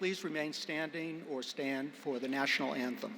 Please remain standing or stand for the national anthem.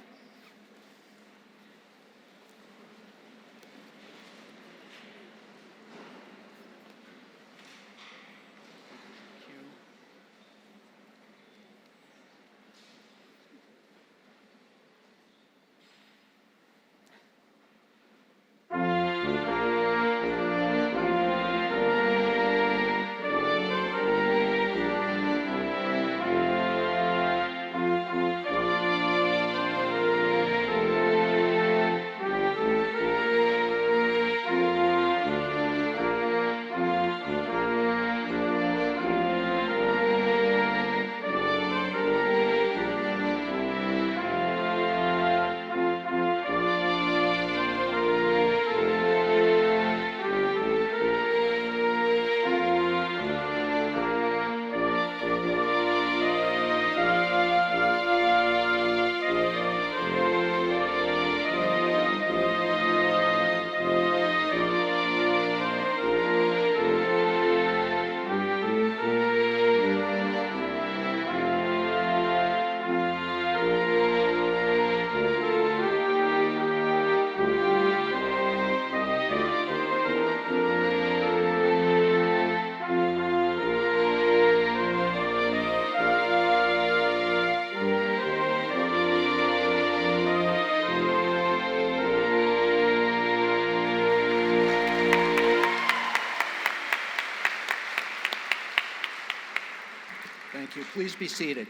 Thank you. Please be seated.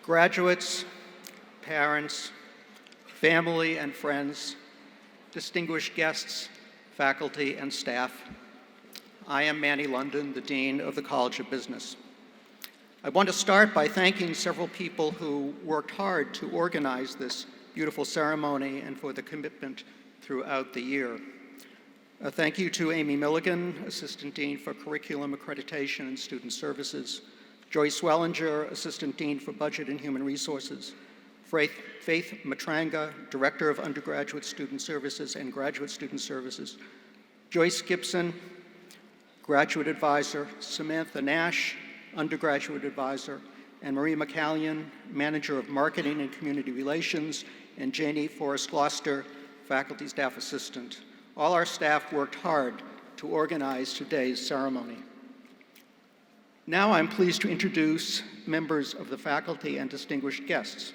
Graduates, parents, family and friends, distinguished guests, faculty and staff, I am Manny London, the Dean of the College of Business. I want to start by thanking several people who worked hard to organize this beautiful ceremony and for the commitment throughout the year. Thank you to Amy Milligan, Assistant Dean for Curriculum Accreditation and Student Services, Joyce Wellinger, Assistant Dean for Budget and Human Resources, Faith Matranga, Director of Undergraduate Student Services and Graduate Student Services, Joyce Gibson, Graduate Advisor, Samantha Nash, Undergraduate Advisor, and Marie McCallion, Manager of Marketing and Community Relations, and Janie Forrest Gloucester, Faculty Staff Assistant. All our staff worked hard to organize today's ceremony. Now I'm pleased to introduce members of the faculty and distinguished guests.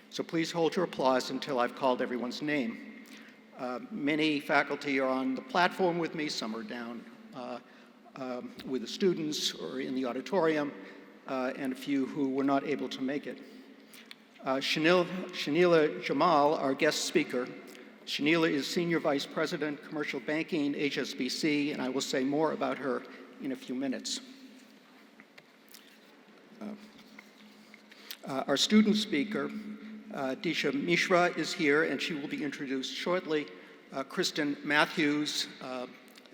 So please hold your applause until I've called everyone's name. Many faculty are on the platform with me, some are down with the students or in the auditorium, and a few who were not able to make it. Shanila Jamal, our guest speaker. Shanila is Senior Vice President, Commercial Banking, HSBC, and I will say more about her in a few minutes. Our student speaker, Disha Mishra, is here, and she will be introduced shortly. Kristen Matthews,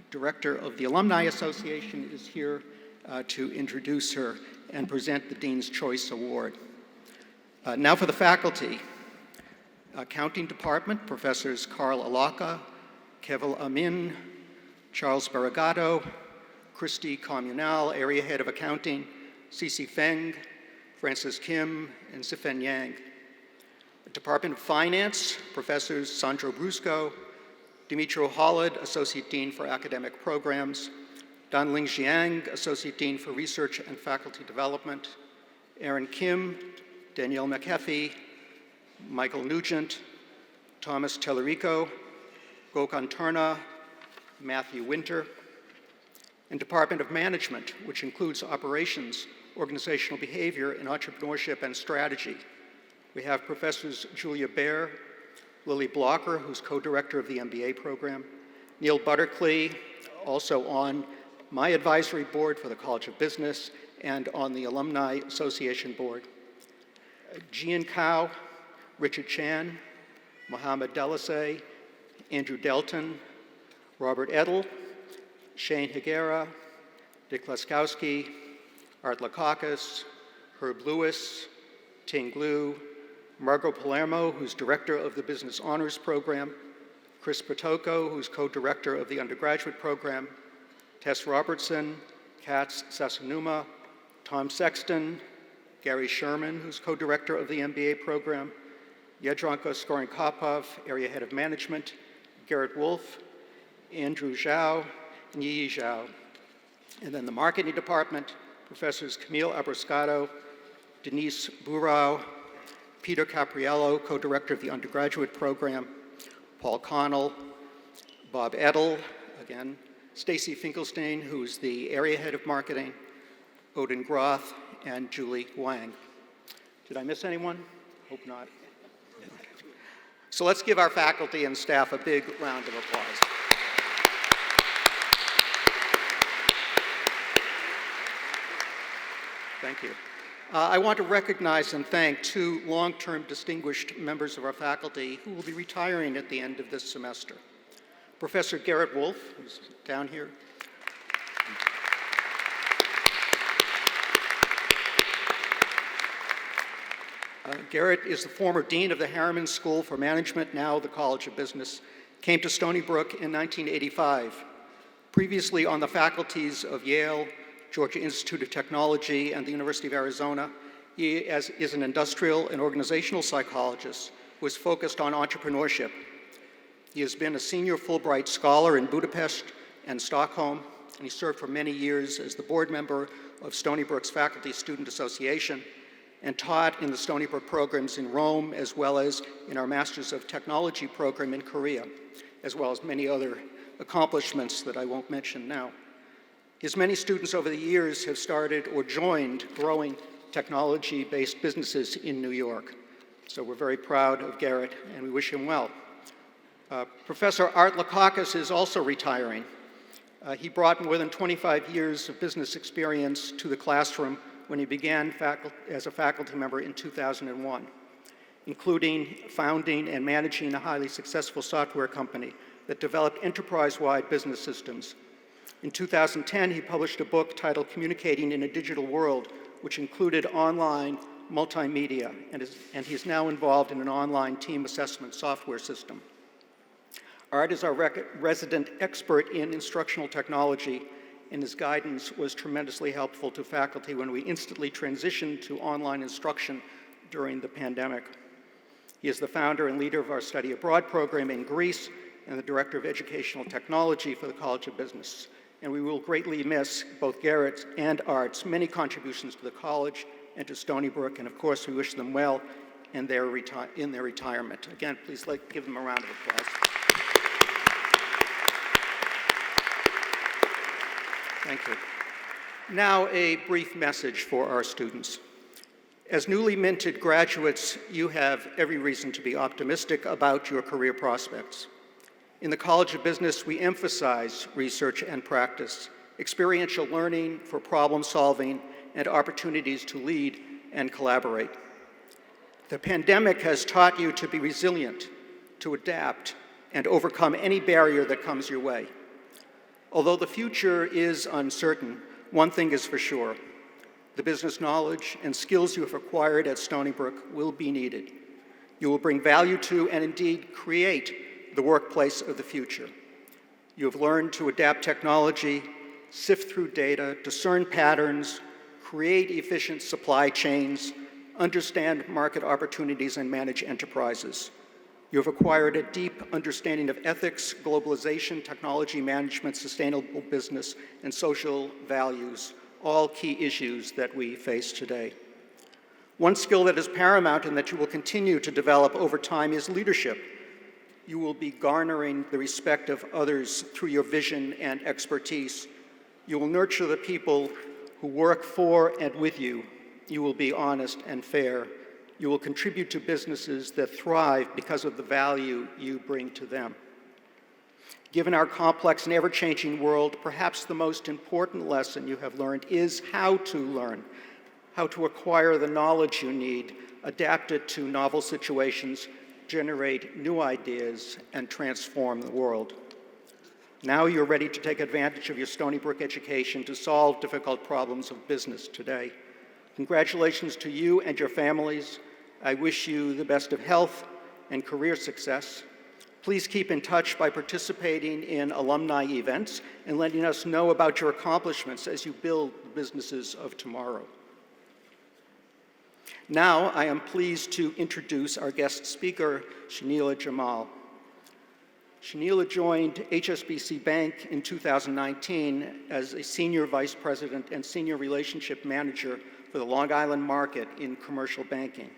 Director of the Alumni Association, is here to introduce her and present the Dean's Choice Award. Now for the faculty. Accounting Department, Professors Carl Alaka, Keval Amin, Charles Baragato, Christy Communal, Area Head of Accounting, Cici Feng, Francis Kim, and Sifen Yang. Department of Finance, Professors Sandro Brusco, Dimitro Hollad, Associate Dean for Academic Programs, Danling Jiang, Associate Dean for Research and Faculty Development, Aaron Kim, Danielle McAfee, Michael Nugent, Thomas Tellerico, Gokhan Turna, Matthew Winter, and Department of Management, which includes operations, organizational behavior, and entrepreneurship and strategy. We have Professors Julia Baer, Lily Blocker, who's co-director of the MBA program, Neil Butterclea, also on my advisory board for the College of Business and on the Alumni Association board, Jian Kao, Richard Chan, Mohammed Delasay, Andrew Delton, Robert Edel, Shane Higuera, Dick Laskowski, Art Lakakis, Herb Lewis, Ting Liu, Margot Palermo, who's director of the Business Honors Program, Chris Potoko, who's co-director of the undergraduate program, Tess Robertson, Katz Sasanuma, Tom Sexton, Gary Sherman, who's co-director of the MBA program, Yedranka Skorenkopov, area head of management, Garrett Wolf, Andrew Zhao, and Yi Zhao. And then the marketing department, Professors Camille Abroscato, Denise Burau, Peter Capriello, co-director of the undergraduate program, Paul Connell, Bob Edel, again, Stacy Finkelstein, who's the area head of marketing, Odin Groth, and Julie Wang. Did I miss anyone? Hope not. So let's give our faculty and staff a big round of applause. Thank you. I want to recognize and thank two long-term distinguished members of our faculty who will be retiring at the end of this semester. Professor Garrett Wolf, who's down here. Garrett is the former dean of the Harriman School for Management, now the College of Business, came to Stony Brook in 1985. Previously on the faculties of Yale, Georgia Institute of Technology, and the University of Arizona, he is an industrial and organizational psychologist who is focused on entrepreneurship. He has been a senior Fulbright scholar in Budapest and Stockholm, and he served for many years as the board member of Stony Brook's Faculty Student Association and taught in the Stony Brook programs in Rome as well as in our Masters of Technology program in Korea. as well as many other accomplishments that I won't mention now. His many students over the years have started or joined growing technology-based businesses in New York. So we're very proud of Garrett, and we wish him well. Professor Art Lakakis is also retiring. He brought more than 25 years of business experience to the classroom when he began as a faculty member in 2001, including founding and managing a highly successful software company that developed enterprise-wide business systems. In 2010, he published a book titled Communicating in a Digital World, which included online multimedia, and he's now involved in an online team assessment software system. Art is our resident expert in instructional technology, and his guidance was tremendously helpful to faculty when we instantly transitioned to online instruction during the pandemic. He is the founder and leader of our study abroad program in Greece and the director of educational technology for the College of Business. And we will greatly miss both Garrett and Art's many contributions to the college and to Stony Brook, and of course we wish them well in their retirement. Again, please give them a round of applause. Thank you. Now a brief message for our students. As newly minted graduates, you have every reason to be optimistic about your career prospects. In the College of Business, we emphasize research and practice, experiential learning for problem solving, and opportunities to lead and collaborate. The pandemic has taught you to be resilient, to adapt, and overcome any barrier that comes your way. Although the future is uncertain, one thing is for sure: the business knowledge and skills you have acquired at Stony Brook will be needed. You will bring value to and indeed create the workplace of the future. You have learned to adapt technology, sift through data, discern patterns, create efficient supply chains, understand market opportunities, and manage enterprises. You have acquired a deep understanding of ethics, globalization, technology management, sustainable business, and social values, all key issues that we face today. One skill that is paramount and that you will continue to develop over time is leadership. You will be garnering the respect of others through your vision and expertise. You will nurture the people who work for and with you. You will be honest and fair. You will contribute to businesses that thrive because of the value you bring to them. Given our complex and ever-changing world, perhaps the most important lesson you have learned is how to learn, how to acquire the knowledge you need, adapt it to novel situations, generate new ideas, and transform the world. Now you're ready to take advantage of your Stony Brook education to solve difficult problems of business today. Congratulations to you and your families. I wish you the best of health and career success. Please keep in touch by participating in alumni events and letting us know about your accomplishments as you build the businesses of tomorrow. Now I am pleased to introduce our guest speaker, Shanila Jamal. Shanila joined HSBC Bank in 2019 as a senior vice president and senior relationship manager for the Long Island market in commercial banking.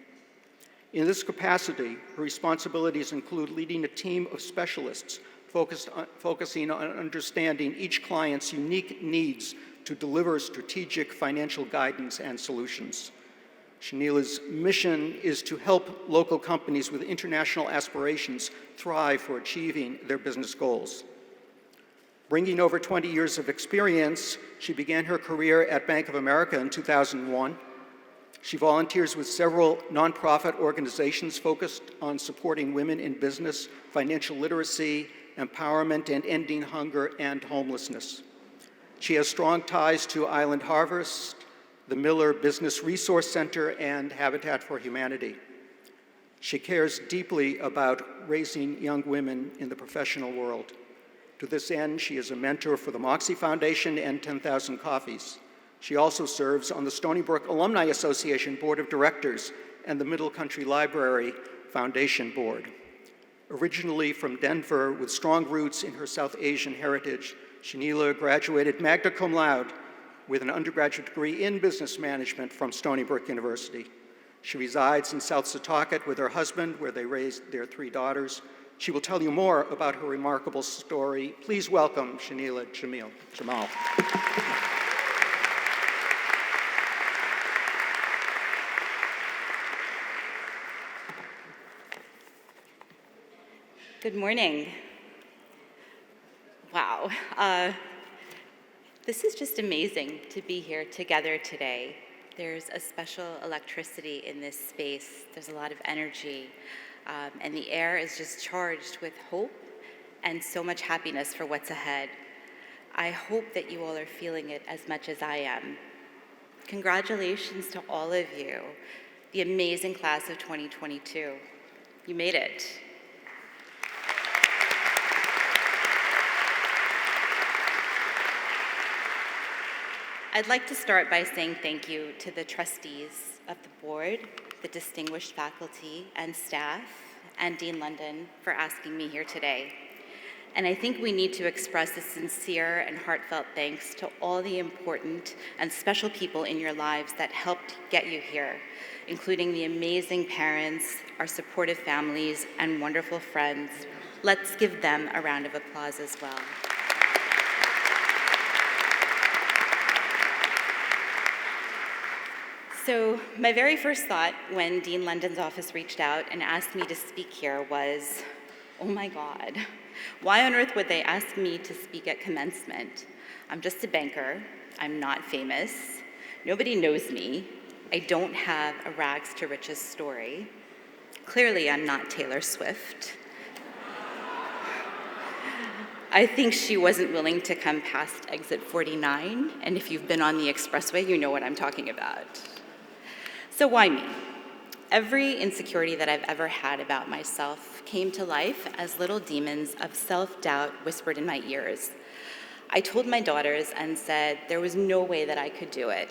In this capacity, her responsibilities include leading a team of specialists focusing on understanding each client's unique needs to deliver strategic financial guidance and solutions. Shanila's mission is to help local companies with international aspirations thrive for achieving their business goals. Bringing over 20 years of experience, she began her career at Bank of America in 2001. She volunteers with several nonprofit organizations focused on supporting women in business, financial literacy, empowerment, and ending hunger and homelessness. She has strong ties to Island Harvest, the Miller Business Resource Center, and Habitat for Humanity. She cares deeply about raising young women in the professional world. To this end, she is a mentor for the Moxie Foundation and 10,000 Coffees. She also serves on the Stony Brook Alumni Association Board of Directors and the Middle Country Library Foundation Board. Originally from Denver with strong roots in her South Asian heritage, Shanila graduated magna cum laude with an undergraduate degree in business management from Stony Brook University. She resides in South Setauket with her husband, where they raised their 3 daughters. She will tell you more about her remarkable story. Please welcome Shanila Jamal. Good morning. Wow. This is just amazing to be here together today. There's a special electricity in this space. There's a lot of energy, and the air is just charged with hope and so much happiness for what's ahead. I hope that you all are feeling it as much as I am. Congratulations to all of you, the amazing class of 2022. You made it. I'd like to start by saying thank you to the trustees of the board, the distinguished faculty and staff, and Dean London for asking me here today. And I think we need to express a sincere and heartfelt thanks to all the important and special people in your lives that helped get you here, including the amazing parents, our supportive families, and wonderful friends. Let's give them a round of applause as well. So my very first thought when Dean London's office reached out and asked me to speak here was, oh my God, why on earth would they ask me to speak at commencement? I'm just a banker, I'm not famous, nobody knows me, I don't have a rags to riches story. Clearly I'm not Taylor Swift. I think she wasn't willing to come past exit 49, and if you've been on the expressway, you know what I'm talking about. So why me? Every insecurity that I've ever had about myself came to life as little demons of self-doubt whispered in my ears. I told my daughters and said there was no way that I could do it.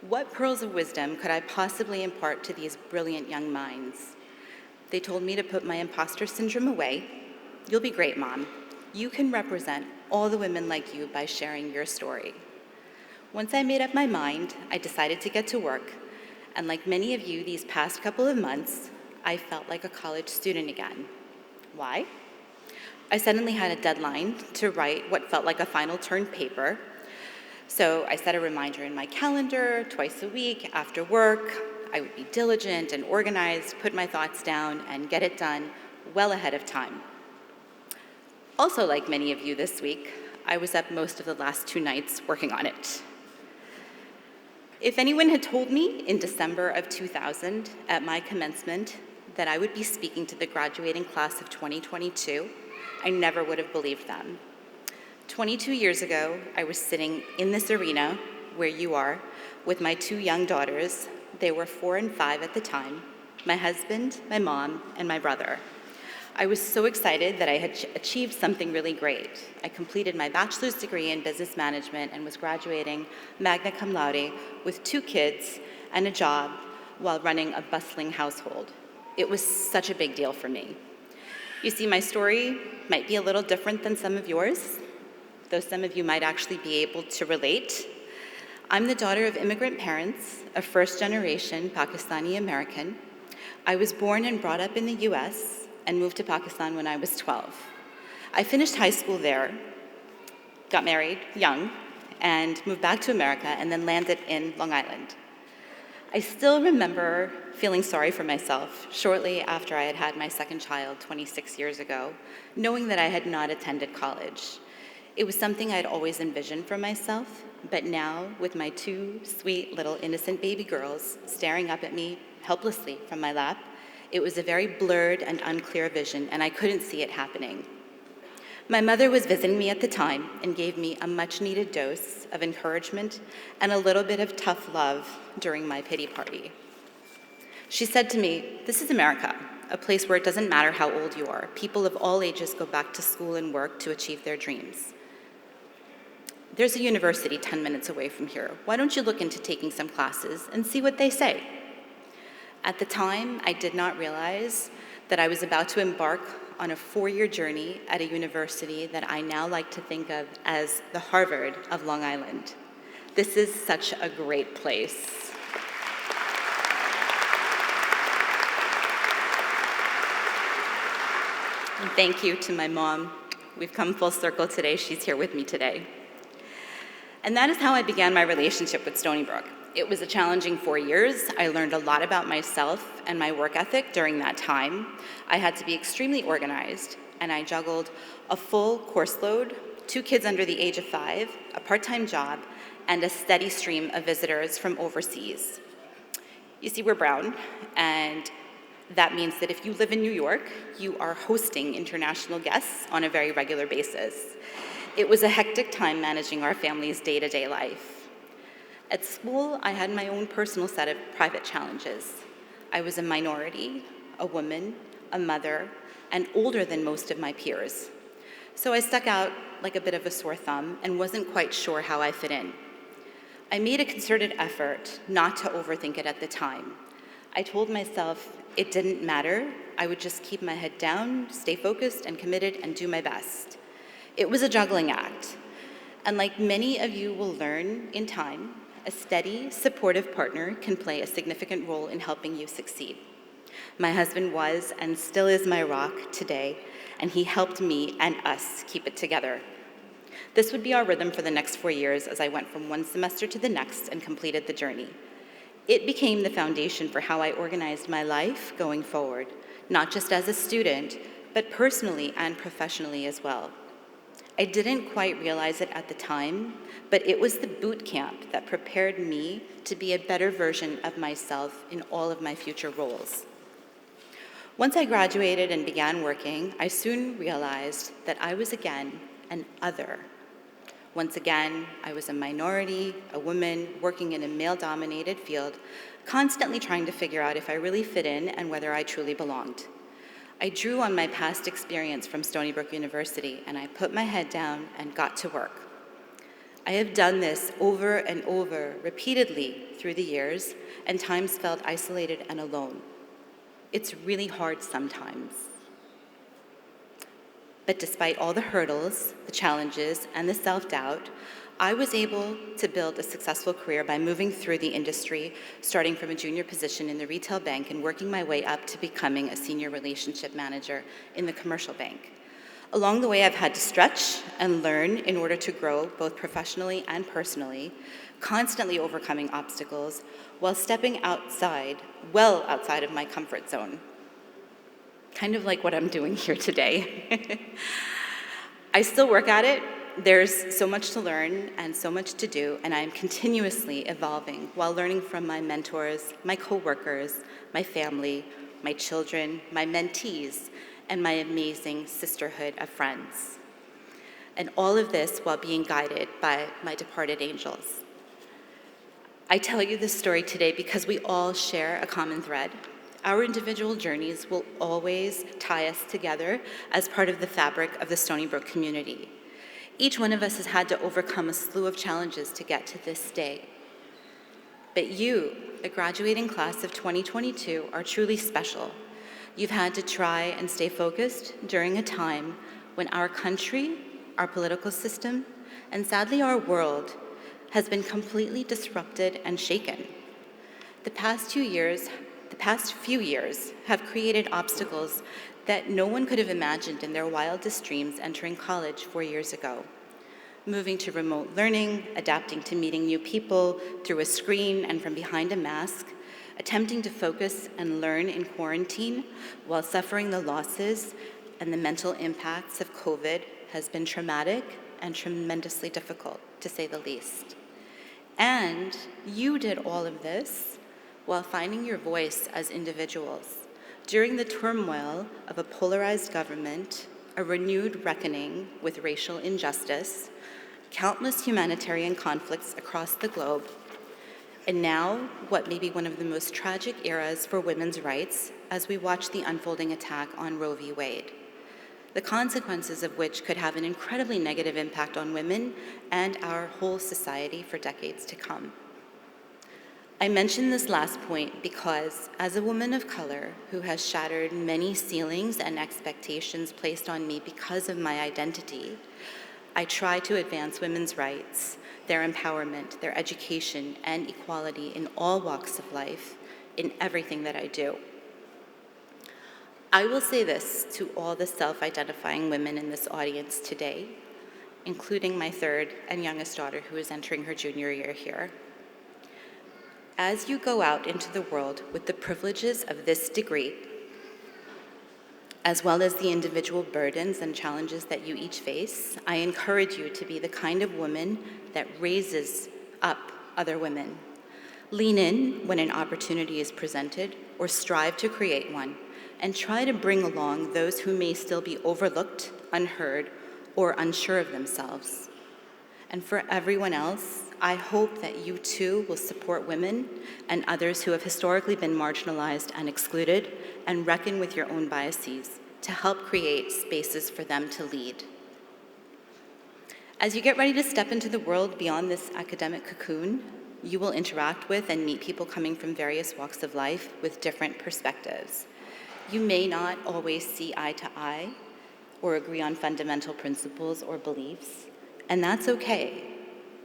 What pearls of wisdom could I possibly impart to these brilliant young minds? They told me to put my imposter syndrome away. You'll be great, Mom. You can represent all the women like you by sharing your story. Once I made up my mind, I decided to get to work. And like many of you these past couple of months, I felt like a college student again. Why? I suddenly had a deadline to write what felt like a final term paper. So I set a reminder in my calendar twice a week after work. I would be diligent and organized, put my thoughts down, and get it done well ahead of time. Also, like many of you this week, I was up most of the last 2 nights working on it. If anyone had told me in December of 2000 at my commencement that I would be speaking to the graduating class of 2022, I never would have believed them. 22 years ago, I was sitting in this arena where you are with my 2 young daughters. They were 4 and 5 at the time, my husband, my mom, and my brother. I was so excited that I had achieved something really great. I completed my bachelor's degree in business management and was graduating magna cum laude with 2 kids and a job while running a bustling household. It was such a big deal for me. You see, my story might be a little different than some of yours, though some of you might actually be able to relate. I'm the daughter of immigrant parents, a first-generation Pakistani American. I was born and brought up in the US and moved to Pakistan when I was 12. I finished high school there, got married young, and moved back to America and then landed in Long Island. I still remember feeling sorry for myself shortly after I had had my second child 26 years ago, knowing that I had not attended college. It was something I'd always envisioned for myself, but now with my 2 sweet little innocent baby girls staring up at me helplessly from my lap, it was a very blurred and unclear vision, and I couldn't see it happening. My mother was visiting me at the time and gave me a much-needed dose of encouragement and a little bit of tough love during my pity party. She said to me, "This is America, a place where it doesn't matter how old you are. People of all ages go back to school and work to achieve their dreams. There's a university 10 minutes away from here. Why don't you look into taking some classes and see what they say?" At the time, I did not realize that I was about to embark on a 4-year journey at a university that I now like to think of as the Harvard of Long Island. This is such a great place. And thank you to my mom. We've come full circle today. She's here with me today. And that is how I began my relationship with Stony Brook. It was a challenging 4 years. I learned a lot about myself and my work ethic during that time. I had to be extremely organized, and I juggled a full course load, 2 kids under the age of 5, a part-time job, and a steady stream of visitors from overseas. You see, we're brown, and that means that if you live in New York, you are hosting international guests on a very regular basis. It was a hectic time managing our family's day-to-day life. At school, I had my own personal set of private challenges. I was a minority, a woman, a mother, and older than most of my peers. So I stuck out like a bit of a sore thumb and wasn't quite sure how I fit in. I made a concerted effort not to overthink it at the time. I told myself it didn't matter. I would just keep my head down, stay focused and committed, and do my best. It was a juggling act. And like many of you will learn in time, a steady, supportive partner can play a significant role in helping you succeed. My husband was and still is my rock today, and he helped me and us keep it together. This would be our rhythm for the next 4 years as I went from one semester to the next and completed the journey. It became the foundation for how I organized my life going forward, not just as a student, but personally and professionally as well. I didn't quite realize it at the time, but it was the boot camp that prepared me to be a better version of myself in all of my future roles. Once I graduated and began working, I soon realized that I was again an other. Once again, I was a minority, a woman working in a male-dominated field, constantly trying to figure out if I really fit in and whether I truly belonged. I drew on my past experience from Stony Brook University, and I put my head down and got to work. I have done this over and over, repeatedly through the years, and times felt isolated and alone. It's really hard sometimes. But despite all the hurdles, the challenges, and the self-doubt, I was able to build a successful career by moving through the industry, starting from a junior position in the retail bank and working my way up to becoming a senior relationship manager in the commercial bank. Along the way, I've had to stretch and learn in order to grow both professionally and personally, constantly overcoming obstacles while stepping outside, well outside of my comfort zone. Kind of like what I'm doing here today. I still work at it. There's so much to learn and so much to do, and I'm continuously evolving while learning from my mentors, my coworkers, my family, my children, my mentees, and my amazing sisterhood of friends. And all of this while being guided by my departed angels. I tell you this story today because we all share a common thread. Our individual journeys will always tie us together as part of the fabric of the Stony Brook community. Each one of us has had to overcome a slew of challenges to get to this day. But you, the graduating class of 2022, are truly special. You've had to try and stay focused during a time when our country, our political system, and sadly our world has been completely disrupted and shaken. The past few years have created obstacles that no one could have imagined in their wildest dreams entering college 4 years ago. Moving to remote learning, adapting to meeting new people through a screen and from behind a mask, attempting to focus and learn in quarantine while suffering the losses and the mental impacts of COVID has been traumatic and tremendously difficult, to say the least. And you did all of this while finding your voice as individuals. During the turmoil of a polarized government, a renewed reckoning with racial injustice, countless humanitarian conflicts across the globe, and now what may be one of the most tragic eras for women's rights as we watch the unfolding attack on Roe v. Wade, the consequences of which could have an incredibly negative impact on women and our whole society for decades to come. I mention this last point because, as a woman of color who has shattered many ceilings and expectations placed on me because of my identity, I try to advance women's rights, their empowerment, their education, and equality in all walks of life, in everything that I do. I will say this to all the self-identifying women in this audience today, including my third and youngest daughter who is entering her junior year here. As you go out into the world with the privileges of this degree, as well as the individual burdens and challenges that you each face, I encourage you to be the kind of woman that raises up other women. Lean in when an opportunity is presented, or strive to create one, and try to bring along those who may still be overlooked, unheard, or unsure of themselves. And for everyone else, I hope that you too will support women and others who have historically been marginalized and excluded, and reckon with your own biases to help create spaces for them to lead. As you get ready to step into the world beyond this academic cocoon, you will interact with and meet people coming from various walks of life with different perspectives. You may not always see eye to eye or agree on fundamental principles or beliefs, and that's okay.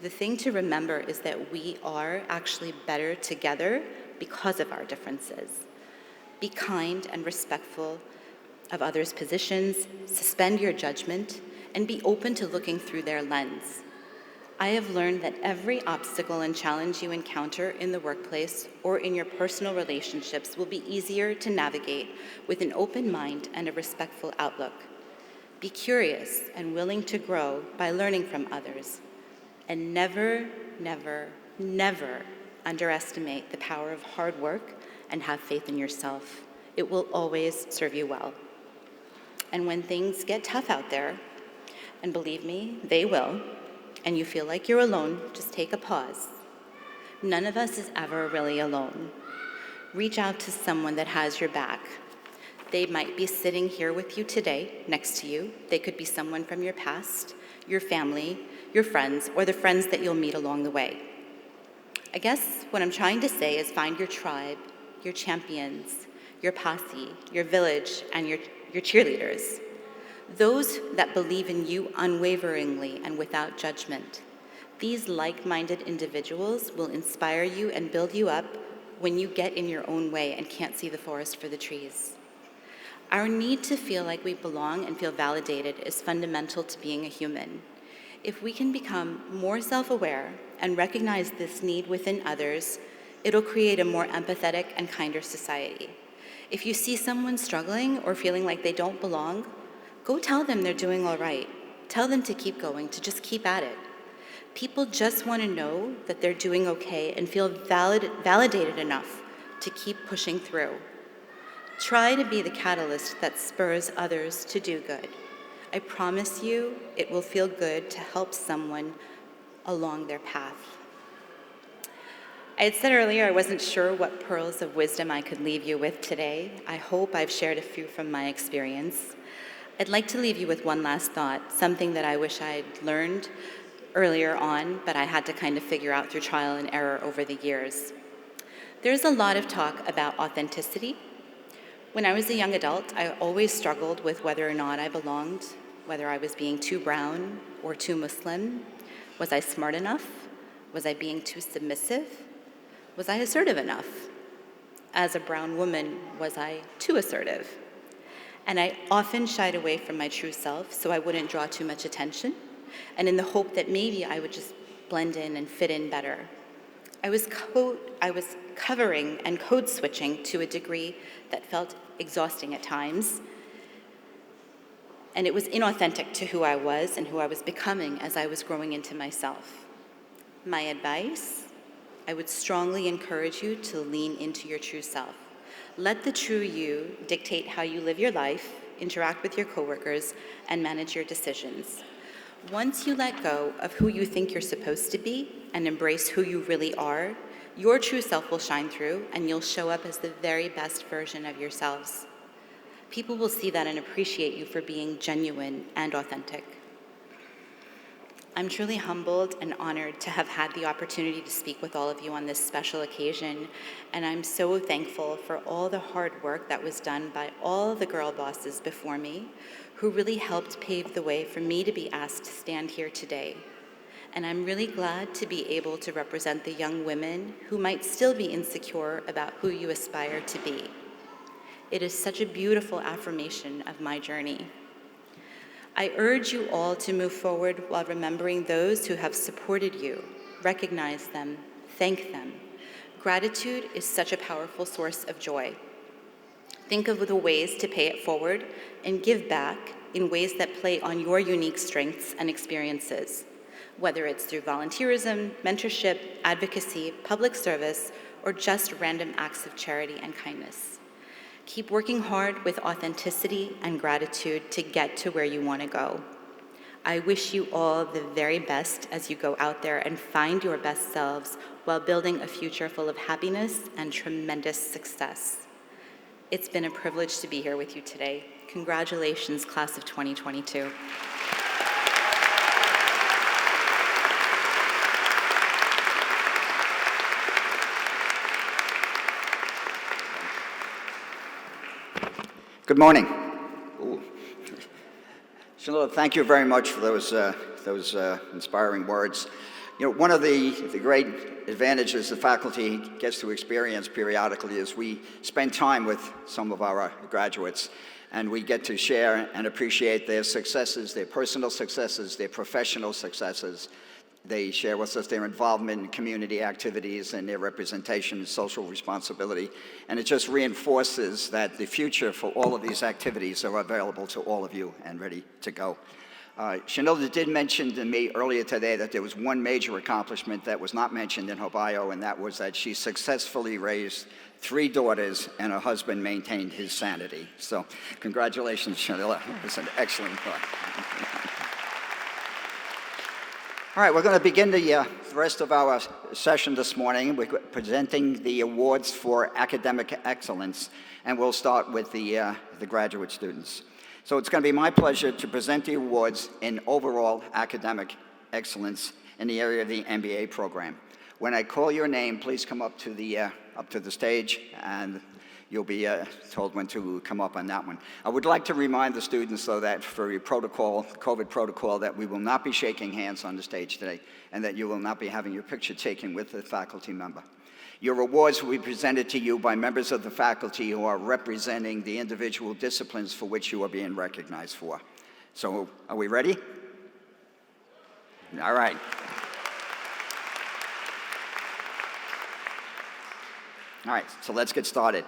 The thing to remember is that we are actually better together because of our differences. Be kind and respectful of others' positions, suspend your judgment, and be open to looking through their lens. I have learned that every obstacle and challenge you encounter in the workplace or in your personal relationships will be easier to navigate with an open mind and a respectful outlook. Be curious and willing to grow by learning from others. And never, never, never underestimate the power of hard work and have faith in yourself. It will always serve you well. And when things get tough out there, and believe me, they will, and you feel like you're alone, just take a pause. None of us is ever really alone. Reach out to someone that has your back. They might be sitting here with you today, next to you. They could be someone from your past, your family, your friends, or the friends that you'll meet along the way. I guess what I'm trying to say is find your tribe, your champions, your posse, your village, and your cheerleaders. Those that believe in you unwaveringly and without judgment. These like-minded individuals will inspire you and build you up when you get in your own way and can't see the forest for the trees. Our need to feel like we belong and feel validated is fundamental to being a human. If we can become more self-aware and recognize this need within others, it'll create a more empathetic and kinder society. If you see someone struggling or feeling like they don't belong, go tell them they're doing all right. Tell them to keep going, to just keep at it. People just want to know that they're doing okay and feel validated enough to keep pushing through. Try to be the catalyst that spurs others to do good. I promise you, it will feel good to help someone along their path. I had said earlier I wasn't sure what pearls of wisdom I could leave you with today. I hope I've shared a few from my experience. I'd like to leave you with one last thought, something that I wish I'd learned earlier on, but I had to kind of figure out through trial and error over the years. There's a lot of talk about authenticity. When I was a young adult, I always struggled with whether or not I belonged, whether I was being too brown or too Muslim. Was I smart enough? Was I being too submissive? Was I assertive enough? As a brown woman, was I too assertive? And I often shied away from my true self so I wouldn't draw too much attention, and in the hope that maybe I would just blend in and fit in better. I was covering and code switching to a degree that felt exhausting at times, and it was inauthentic to who I was and who I was becoming as I was growing into myself. My advice, I would strongly encourage you to lean into your true self. Let the true you dictate how you live your life, interact with your coworkers, and manage your decisions. Once you let go of who you think you're supposed to be and embrace who you really are, your true self will shine through and you'll show up as the very best version of yourselves. People will see that and appreciate you for being genuine and authentic. I'm truly humbled and honored to have had the opportunity to speak with all of you on this special occasion, and I'm so thankful for all the hard work that was done by all the girl bosses before me, who really helped pave the way for me to be asked to stand here today. And I'm really glad to be able to represent the young women who might still be insecure about who you aspire to be. It is such a beautiful affirmation of my journey. I urge you all to move forward while remembering those who have supported you. Recognize them, thank them. Gratitude is such a powerful source of joy. Think of the ways to pay it forward and give back in ways that play on your unique strengths and experiences, whether it's through volunteerism, mentorship, advocacy, public service, or just random acts of charity and kindness. Keep working hard with authenticity and gratitude to get to where you want to go. I wish you all the very best as you go out there and find your best selves while building a future full of happiness and tremendous success. It's been a privilege to be here with you today. Congratulations, class of 2022. Good morning. Shalom, thank you very much for those inspiring words. You know, one of the great advantages the faculty gets to experience periodically is we spend time with some of our graduates, and we get to share and appreciate their successes, their personal successes, their professional successes. They share with us their involvement in community activities and their representation and social responsibility. And it just reinforces that the future for all of these activities are available to all of you and ready to go. Shanilda did mention to me earlier today that there was one major accomplishment that was not mentioned in her bio, and that was that she successfully raised 3 daughters and her husband maintained his sanity. So congratulations, Shanilda. It was an excellent thought. All right, we're going to begin the rest of our session this morning. We're presenting the awards for academic excellence, and we'll start with the graduate students. So it's going to be my pleasure to present the awards in overall academic excellence in the area of the MBA program. When I call your name, please come up to the stage, and you'll be told when to come up on that one. I would like to remind the students, though, that for your protocol, COVID protocol, that we will not be shaking hands on the stage today, and that you will not be having your picture taken with a faculty member. Your awards will be presented to you by members of the faculty who are representing the individual disciplines for which you are being recognized for. So, are we ready? All right. All right, so let's get started.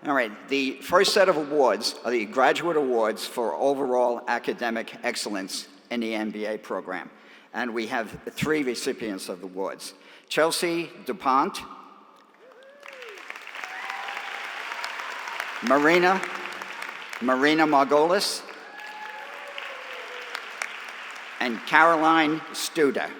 All right, the first set of awards are the graduate awards for overall academic excellence in the MBA program. And we have 3 recipients of the awards. Chelsea DuPont, Marina Margolis, and Caroline Studer.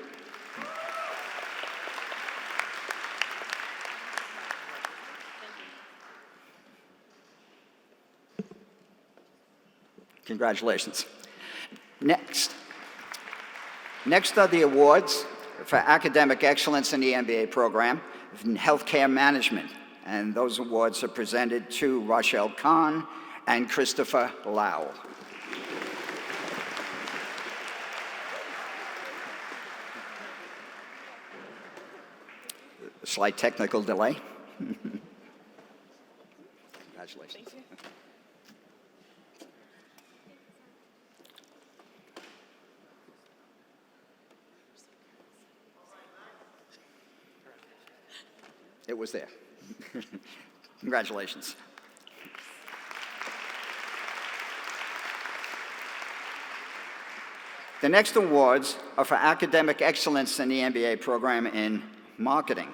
Congratulations. Next are the awards for academic excellence in the MBA program in healthcare management. And those awards are presented to Rochelle Kahn and Christopher Lau. A slight technical delay. Congratulations. Thank you. It was there. Congratulations. The next awards are for academic excellence in the MBA program in marketing,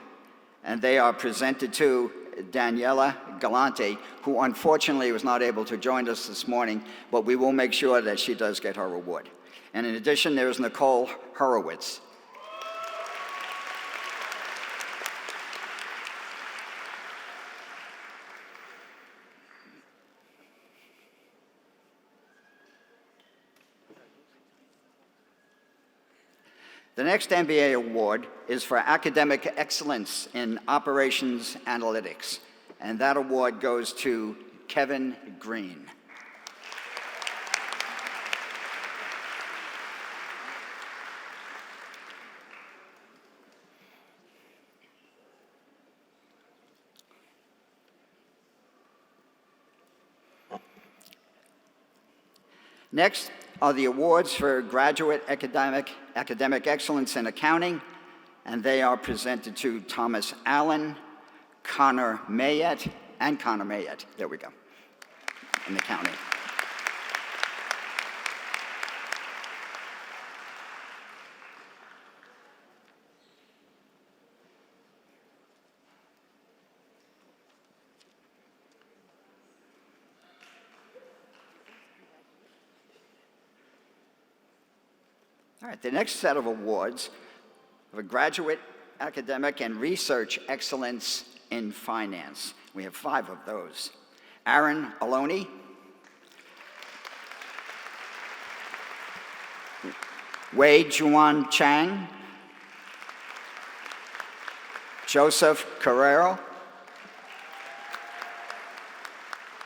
and they are presented to Daniela Galante, who unfortunately was not able to join us this morning, but we will make sure that she does get her award. And in addition, there is Nicole Horowitz. The next MBA award is for academic excellence in operations analytics, and that award goes to Kevin Green. Next are the awards for graduate academic excellence in accounting, and they are presented to Thomas Allen, Connor Mayette, there we go, in accounting. All right, the next set of awards for graduate academic and research excellence in finance. We have 5 of those. Aaron Aloni, Wei Juan Chang, Joseph Carrero,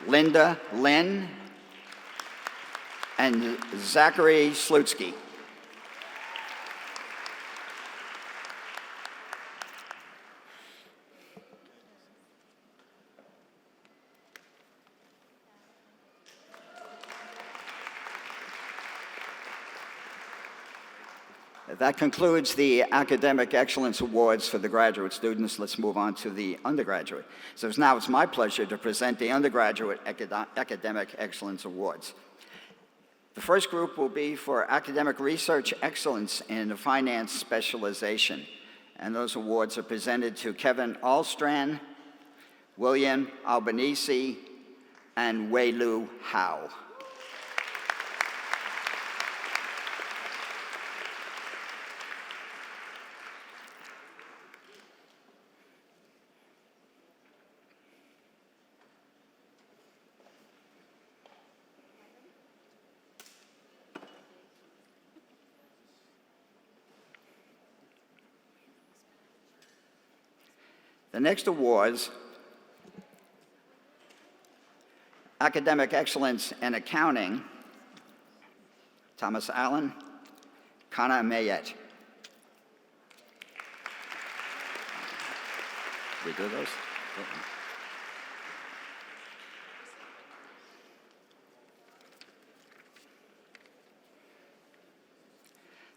Linda Lin, and Zachary Slutsky. That concludes the Academic Excellence Awards for the graduate students. Let's move on to the undergraduate. So now it's my pleasure to present the Undergraduate Academic Excellence Awards. The first group will be for academic research excellence in finance specialization. And those awards are presented to Kevin Alstrand, William Albanese, and Wei Lu Hao. The next awards, Academic Excellence in Accounting, Thomas Allen, Connor Mayette. We do those?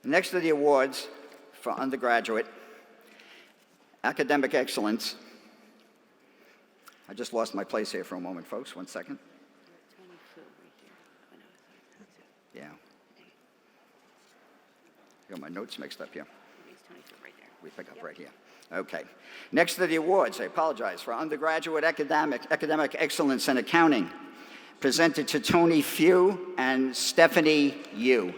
Next are the awards for undergraduate academic excellence. I just lost my place here for a moment, folks. 1 second. Yeah. I got my notes mixed up here. We pick up right here. Okay. Next are the awards, I apologize, for undergraduate academic excellence in accounting, presented to Tony Few and Stephanie Yu.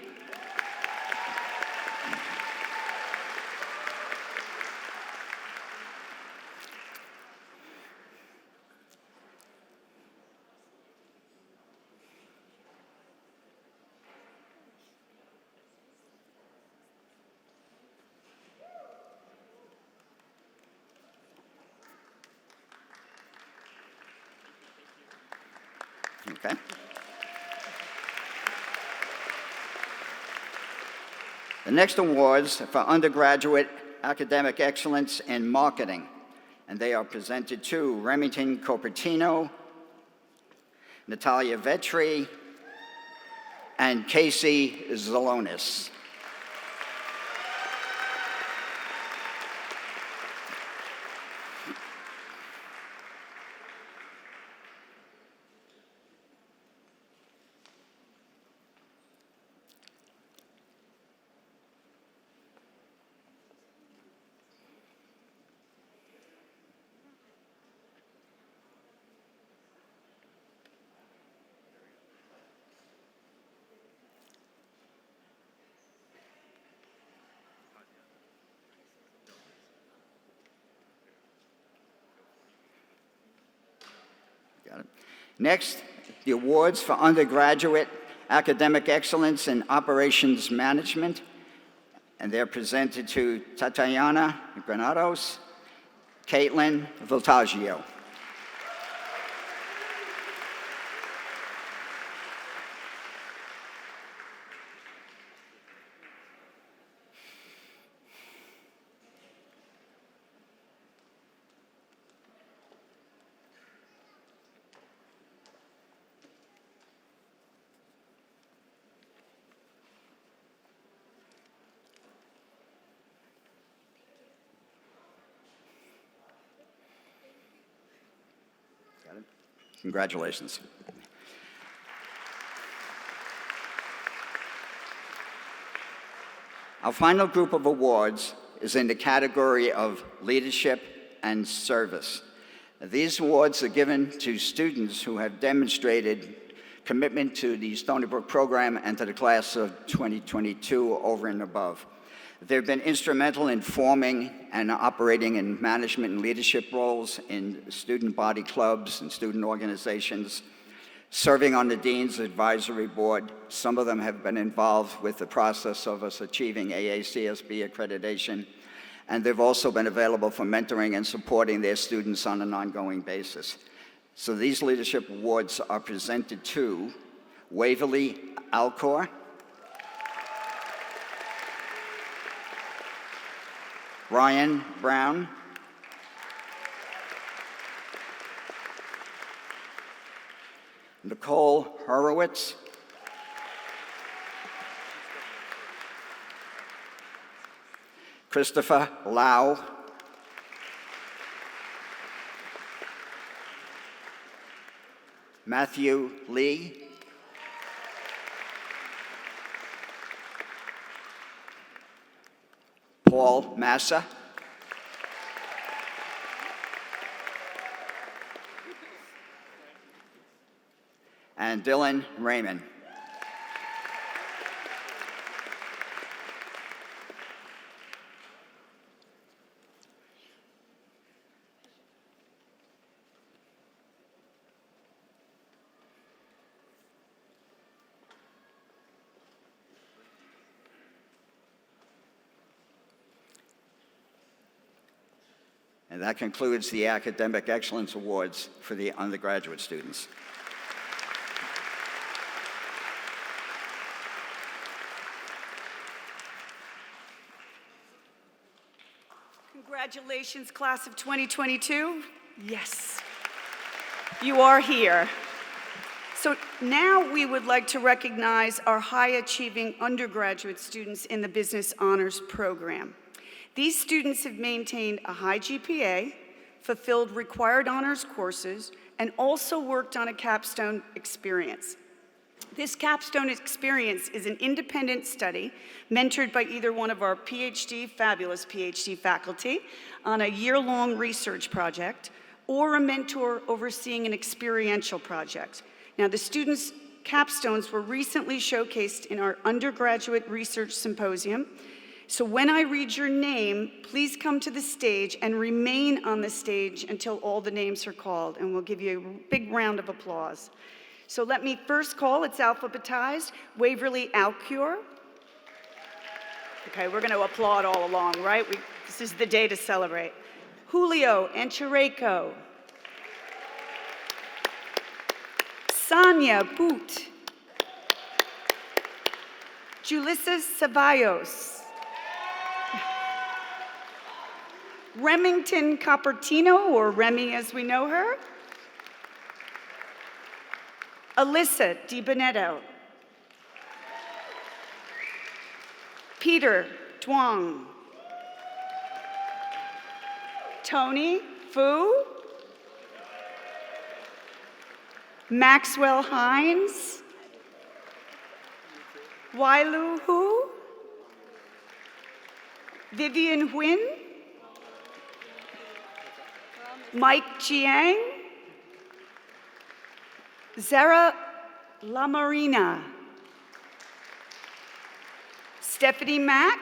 Okay. The next awards for undergraduate academic excellence in marketing, and they are presented to Remington Copertino, Natalia Vetri, and Casey Zalonis. Got it. Next, the awards for undergraduate academic excellence in operations management, and they're presented to Tatiana Granados, Caitlin Voltaggio. Congratulations. Our final group of awards is in the category of leadership and service. These awards are given to students who have demonstrated commitment to the Stony Brook program and to the class of 2022 over and above. They've been instrumental in forming and operating in management and leadership roles in student body clubs and student organizations, serving on the Dean's Advisory Board. Some of them have been involved with the process of us achieving AACSB accreditation, and they've also been available for mentoring and supporting their students on an ongoing basis. So these leadership awards are presented to Waverly Alcor, Ryan Brown, Nicole Horowitz, Christopher Lau, Matthew Lee, Paul Massa, and Dylan Raymond. And that concludes the Academic Excellence Awards for the undergraduate students. Congratulations, class of 2022. Yes, you are here. So now we would like to recognize our high-achieving undergraduate students in the Business Honors Program. These students have maintained a high GPA, fulfilled required honors courses, and also worked on a capstone experience. This capstone experience is an independent study mentored by either one of our fabulous PhD faculty on a year-long research project, or a mentor overseeing an experiential project. Now, the students' capstones were recently showcased in our undergraduate research symposium. So when I read your name, please come to the stage and remain on the stage until all the names are called, and we'll give you a big round of applause. So let me first call, it's alphabetized, Waverly Alcure. Okay, we're going to applaud all along, right? This is the day to celebrate. Julio Anchareco. Sonia Boot. Julissa Ceballos. Remington Coppertino, or Remy as we know her. Alyssa Di Benedetto. Peter Duong. Tony Fu. Maxwell Hines. Wailu Hu. Vivian Huynh. Mike Jiang. Zara Lamarina. Stephanie Mack.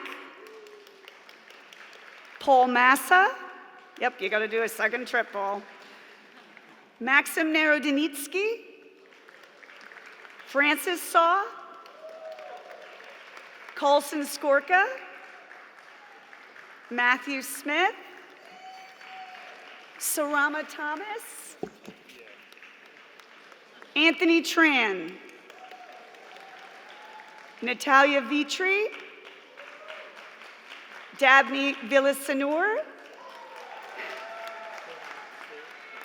Paul Massa. Yep, you got to do a second trip, Paul. Maxim Narodinitsky. Francis Saw. Colson Skorka. Matthew Smith. Sarama Thomas. Anthony Tran. Natalia Vitri. Dabney Villasenor.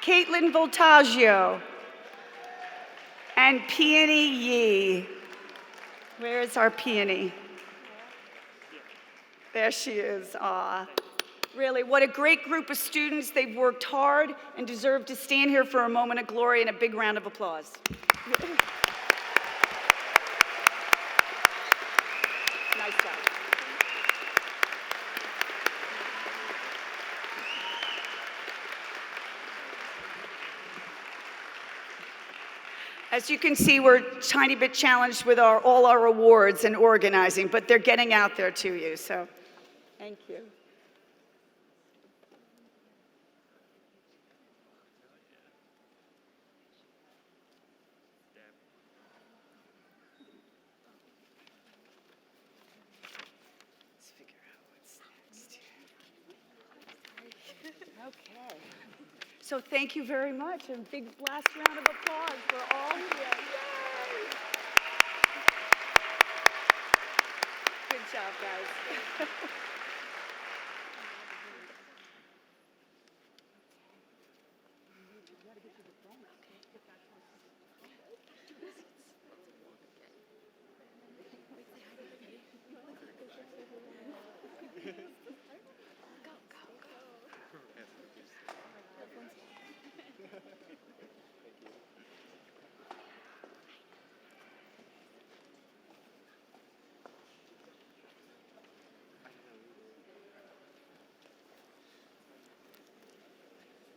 Caitlin Voltaggio. And Peony Yee. Where is our Peony? There she is. Aw. Really, what a great group of students. They've worked hard and deserve to stand here for a moment of glory, and a big round of applause. Nice job. As you can see, we're a tiny bit challenged with all our awards and organizing, but they're getting out there to you, so thank you. Let's figure out what's next. Okay. So thank you very much, and a big last round of applause for all of you. Yay! Good job, guys.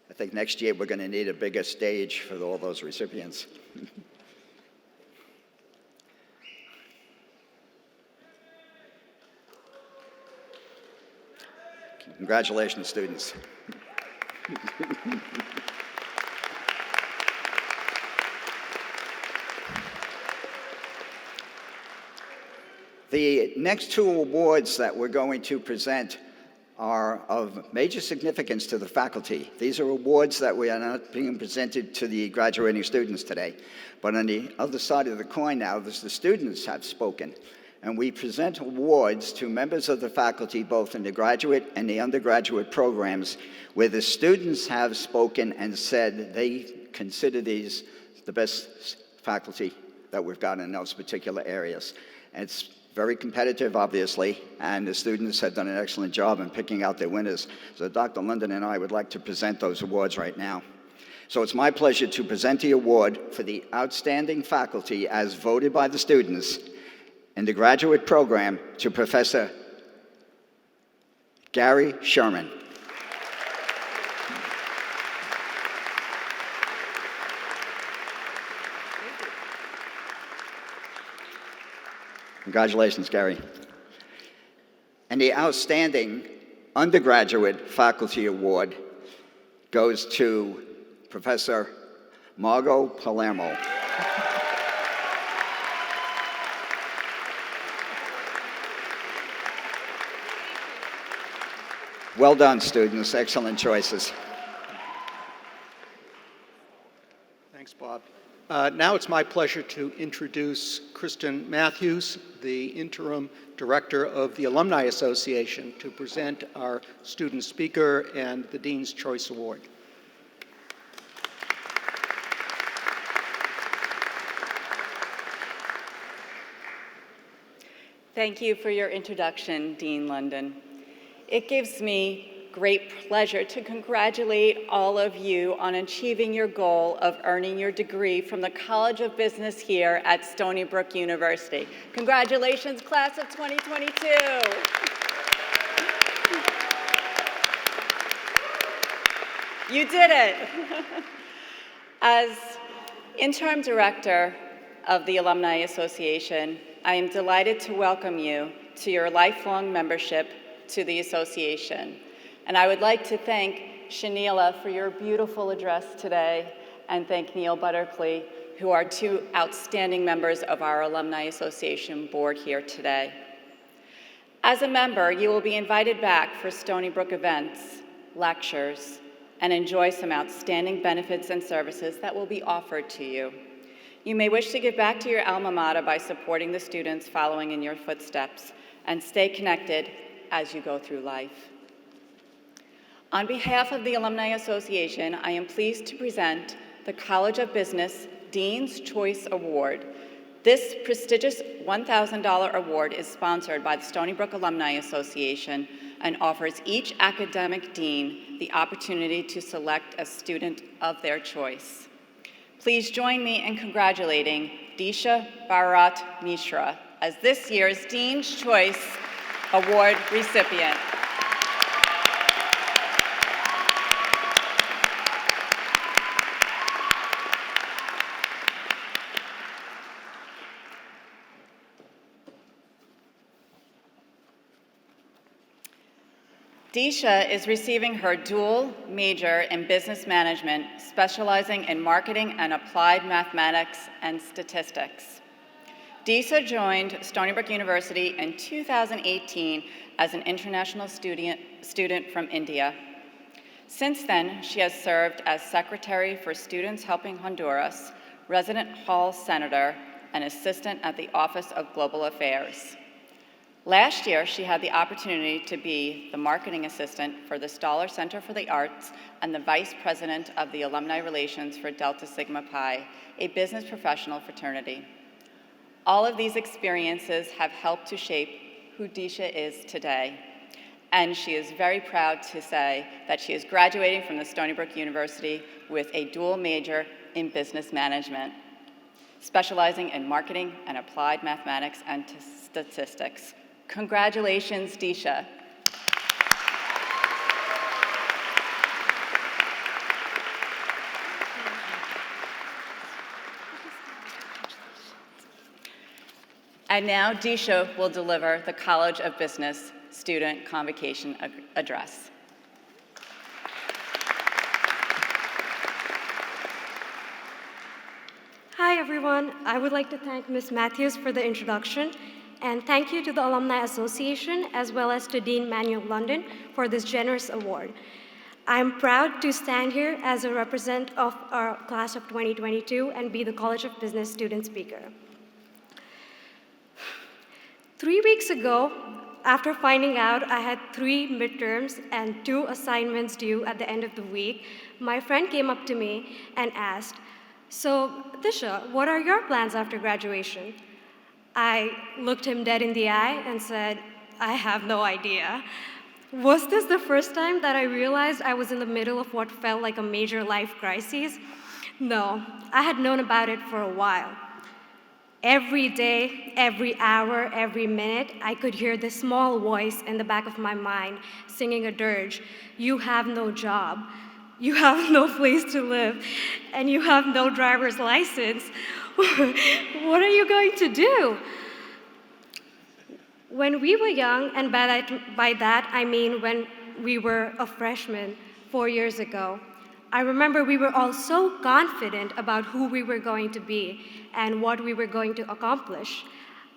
I think next year we're going to need a bigger stage for all those recipients. Congratulations, students. The next two awards that we're going to present are of major significance to the faculty. These are awards that we are not being presented to the graduating students today. But on the other side of the coin now, the students have spoken. And we present awards to members of the faculty, both in the graduate and the undergraduate programs, where the students have spoken and said they consider these the best faculty that we've got in those particular areas. And it's very competitive, obviously, and the students have done an excellent job in picking out their winners. So Dr. London and I would like to present those awards right now. So it's my pleasure to present the award for the outstanding faculty as voted by the students in the graduate program to Professor Gary Sherman. Congratulations, Gary. And the Outstanding Undergraduate Faculty Award goes to Professor Margot Palermo. Well done, students. Excellent choices. Thanks, Bob. Now it's my pleasure to introduce Kristen Matthews, the interim director of the Alumni Association, to present our student speaker and the Dean's Choice Award. Thank you for your introduction, Dean London. It gives me great pleasure to congratulate all of you on achieving your goal of earning your degree from the College of Business here at Stony Brook University. Congratulations, class of 2022. You did it. As interim director of the Alumni Association, I am delighted to welcome you to your lifelong membership to the association. And I would like to thank Shanila for your beautiful address today, and thank Neil Buttercley, who are two outstanding members of our Alumni Association board here today. As a member, you will be invited back for Stony Brook events, lectures, and enjoy some outstanding benefits and services that will be offered to you. You may wish to give back to your alma mater by supporting the students following in your footsteps, and stay connected as you go through life. On behalf of the Alumni Association, I am pleased to present the College of Business Dean's Choice Award This prestigious $1,000 award is sponsored by the Stony Brook Alumni Association and offers each academic dean the opportunity to select a student of their choice. Please join me in congratulating Disha Bharat Mishra as this year's Dean's Choice Award recipient. Disha is receiving her dual major in business management, specializing in marketing and applied mathematics and statistics. Disha joined Stony Brook University in 2018 as an international student from India. Since then, she has served as Secretary for Students Helping Honduras, Resident Hall Senator, and Assistant at the Office of Global Affairs. Last year, she had the opportunity to be the marketing assistant for the Stoller Center for the Arts and the vice president of the Alumni Relations for Delta Sigma Pi, a business professional fraternity. All of these experiences have helped to shape who Disha is today, and she is very proud to say that she is graduating from the Stony Brook University with a dual major in business management, specializing in marketing and applied mathematics and statistics. Congratulations, Disha. And now Disha will deliver the College of Business Student Convocation Address. Hi, everyone. I would like to thank Ms. Matthews for the introduction, and thank you to the Alumni Association as well as to Dean Manuel London for this generous award. I'm proud to stand here as a representative of our class of 2022 and be the College of Business student speaker. 3 weeks ago, after finding out I had 3 midterms and 2 assignments due at the end of the week, my friend came up to me and asked, "So, Disha, what are your plans after graduation?" I looked him dead in the eye and said, "I have no idea." Was this the first time that I realized I was in the middle of what felt like a major life crisis? No, I had known about it for a while. Every day, every hour, every minute, I could hear this small voice in the back of my mind singing a dirge, "You have no job, you have no place to live, and you have no driver's license. What are you going to do?" When we were young, and by that I mean when we were a freshman 4 years ago, I remember we were all so confident about who we were going to be and what we were going to accomplish.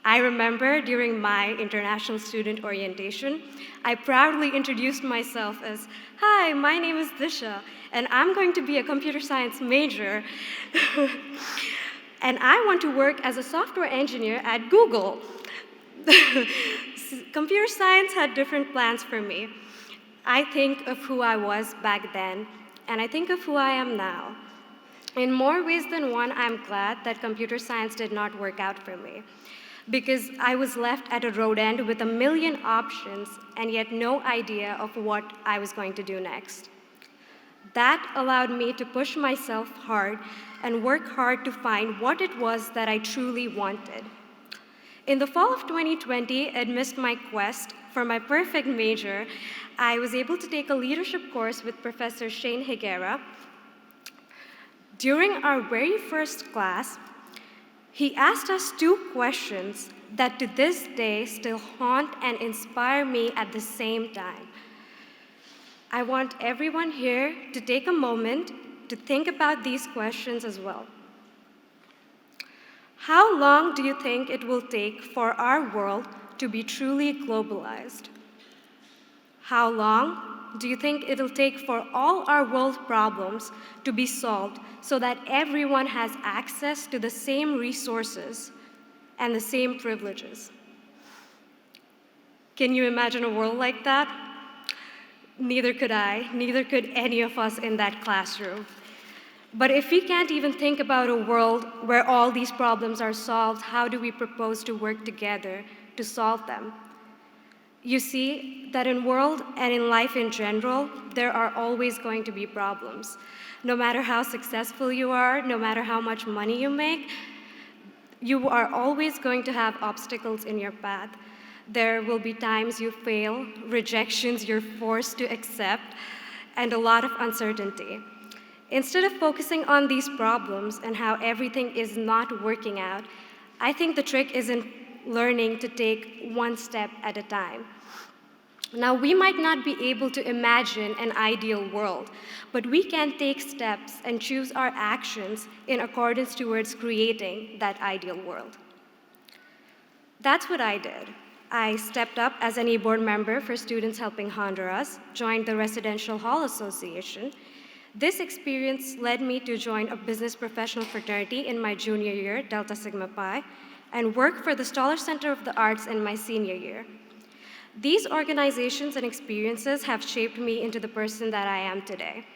I remember during my international student orientation, I proudly introduced myself as, "Hi, my name is Disha, and I'm going to be a computer science major. And I want to work as a software engineer at Google." Computer science had different plans for me. I think of who I was back then, and I think of who I am now. In more ways than one, I'm glad that computer science did not work out for me, because I was left at a road end with a million options and yet no idea of what I was going to do next. That allowed me to push myself hard and work hard to find what it was that I truly wanted. In the fall of 2020, amidst my quest for my perfect major, I was able to take a leadership course with Professor Shane Higuera. During our very first class, he asked us 2 questions that to this day still haunt and inspire me at the same time. I want everyone here to take a moment to think about these questions as well. How long do you think it will take for our world to be truly globalized? How long do you think it'll take for all our world problems to be solved so that everyone has access to the same resources and the same privileges? Can you imagine a world like that? Neither could I, neither could any of us in that classroom. But if we can't even think about a world where all these problems are solved, how do we propose to work together to solve them? You see that in world and in life in general, there are always going to be problems. No matter how successful you are, no matter how much money you make, you are always going to have obstacles in your path. There will be times you fail, rejections you're forced to accept, and a lot of uncertainty. Instead of focusing on these problems and how everything is not working out, I think the trick is in learning to take one step at a time. Now, we might not be able to imagine an ideal world, but we can take steps and choose our actions in accordance towards creating that ideal world. That's what I did. I stepped up as an e-board member for Students Helping Honduras, joined the Residential Hall Association. This experience led me to join a business professional fraternity in my junior year, Delta Sigma Pi, and work for the Stoller Center of the Arts in my senior year. These organizations and experiences have shaped me into the person that I am today.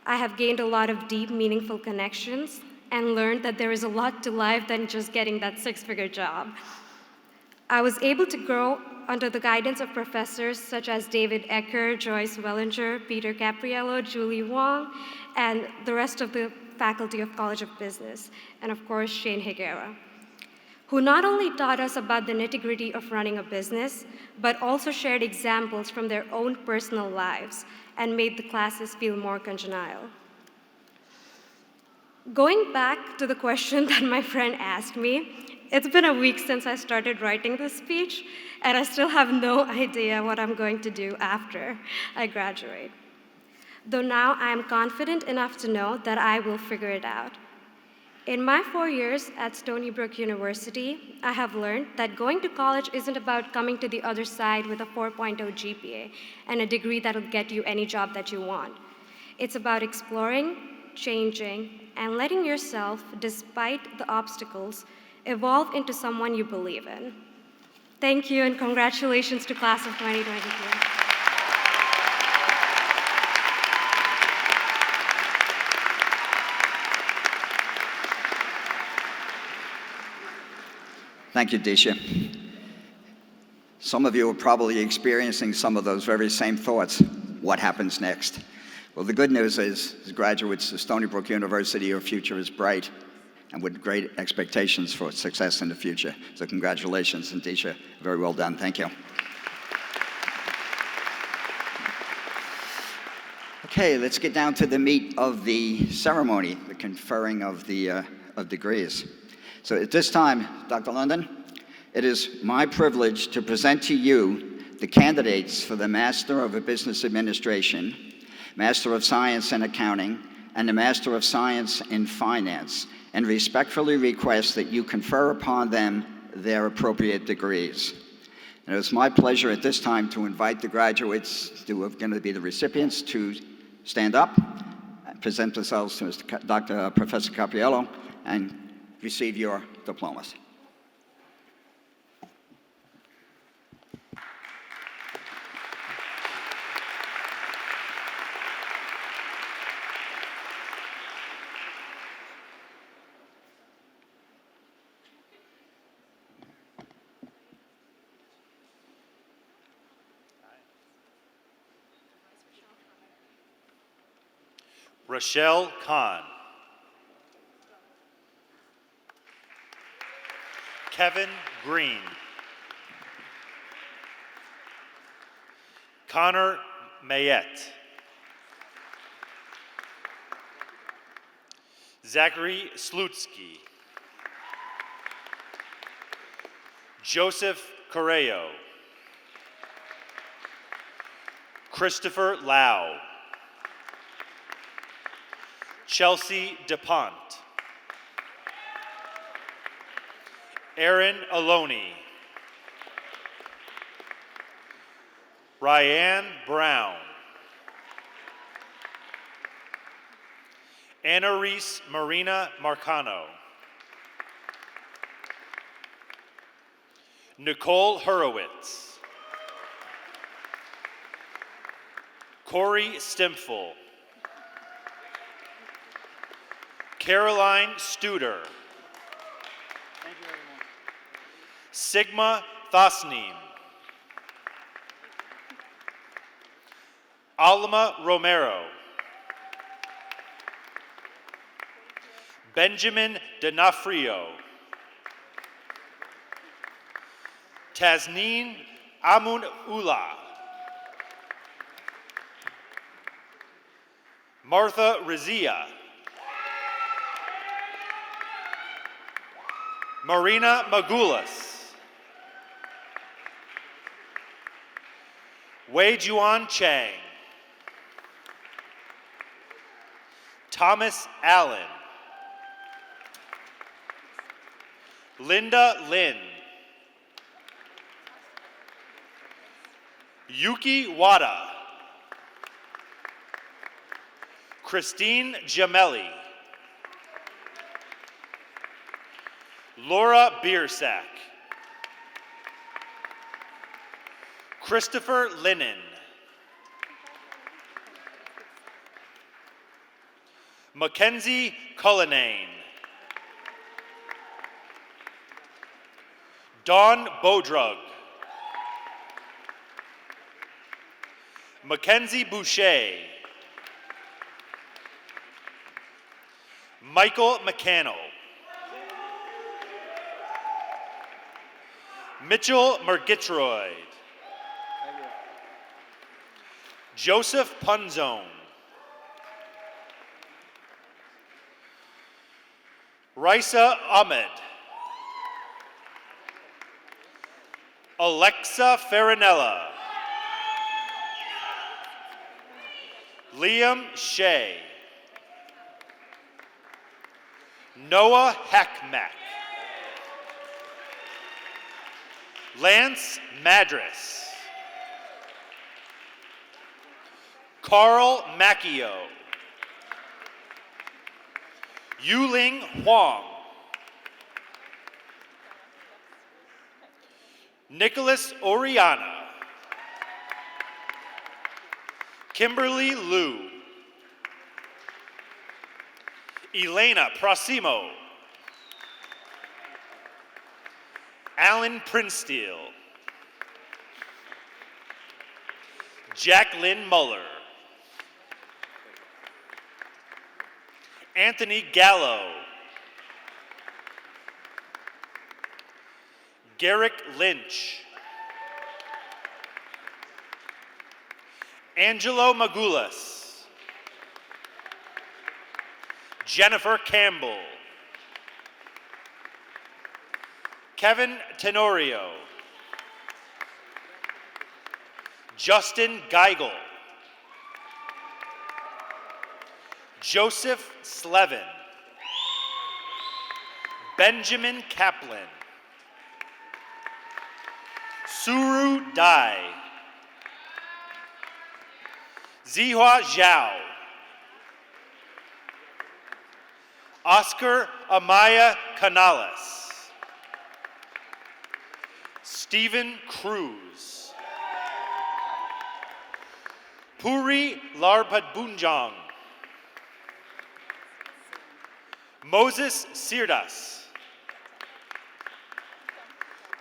I have gained a lot of deep, meaningful connections and learned that there is a lot to life than just getting that six-figure job. I was able to grow under the guidance of professors such as David Ecker, Joyce Wellinger, Peter Capriello, Julie Wong, and the rest of the faculty of College of Business, and of course, Shane Higuera, who not only taught us about the nitty-gritty of running a business, but also shared examples from their own personal lives and made the classes feel more congenial. Going back to the question that my friend asked me, it's been a week since I started writing this speech, and I still have no idea what I'm going to do after I graduate. Though now I am confident enough to know that I will figure it out. In my 4 years at Stony Brook University, I have learned that going to college isn't about coming to the other side with a 4.0 GPA and a degree that'll get you any job that you want. It's about exploring, changing, and letting yourself, despite the obstacles, evolve into someone you believe in. Thank you, and congratulations to class of 2022. Thank you, Disha. Some of you are probably experiencing some of those very same thoughts. What happens next? Well, the good news is, as graduates of Stony Brook University, your future is bright and with great expectations for success in the future. So congratulations, and Disha, very well done. Thank you. Okay, let's get down to the meat of the ceremony, the conferring of the degrees. So at this time, Dr. London, it is my privilege to present to you the candidates for the Master of Business Administration, Master of Science in Accounting, and the Master of Science in Finance, and respectfully request that you confer upon them their appropriate degrees. And it's my pleasure at this time to invite the graduates who are going to be the recipients to stand up, present themselves to Professor Capriello, and receive your diplomas. Rochelle Kahn. Kevin Green. Connor Mayette. Zachary Slutsky. Joseph Correo. Christopher Lau. Chelsea DuPont. Aaron Aloni. Ryan Brown. Annalise Marina Marcano. Nicole Hurwitz. Corey Stimful. Caroline Studer. Sigma Thasneem. Alma Romero. Benjamin D'Onofrio. Tasneen Amun Ula. Martha Rizia. Marina Magulas. Wei Juan Chang. Thomas Allen. Linda Lin. Yuki Wada. Christine Gemelli. Laura Biersack. Christopher Linnon. Mackenzie Cullinane. Dawn Bodrug. Mackenzie Boucher. Michael McCannell. Mitchell Murgitroyd. Joseph Punzone. Raisa Ahmed. Alexa Farinella. Liam Shea. Noah Heckmack. Lance Madras. Carl Macchio. Yuling Huang. Nicholas Oriana. Kimberly Liu. Elena Prosimo. Alan Prinsteele. Jacqueline Muller. Anthony Gallo. Garrick Lynch. Angelo Magulas. Jennifer Campbell. Kevin Tenorio. Justin Geigel. Joseph Slevin. Benjamin Kaplan. Suru Dai. Zihua Zhao. Oscar Amaya Canales. Stephen Cruz. Puri Larpadbunjong. Moses Sirdas.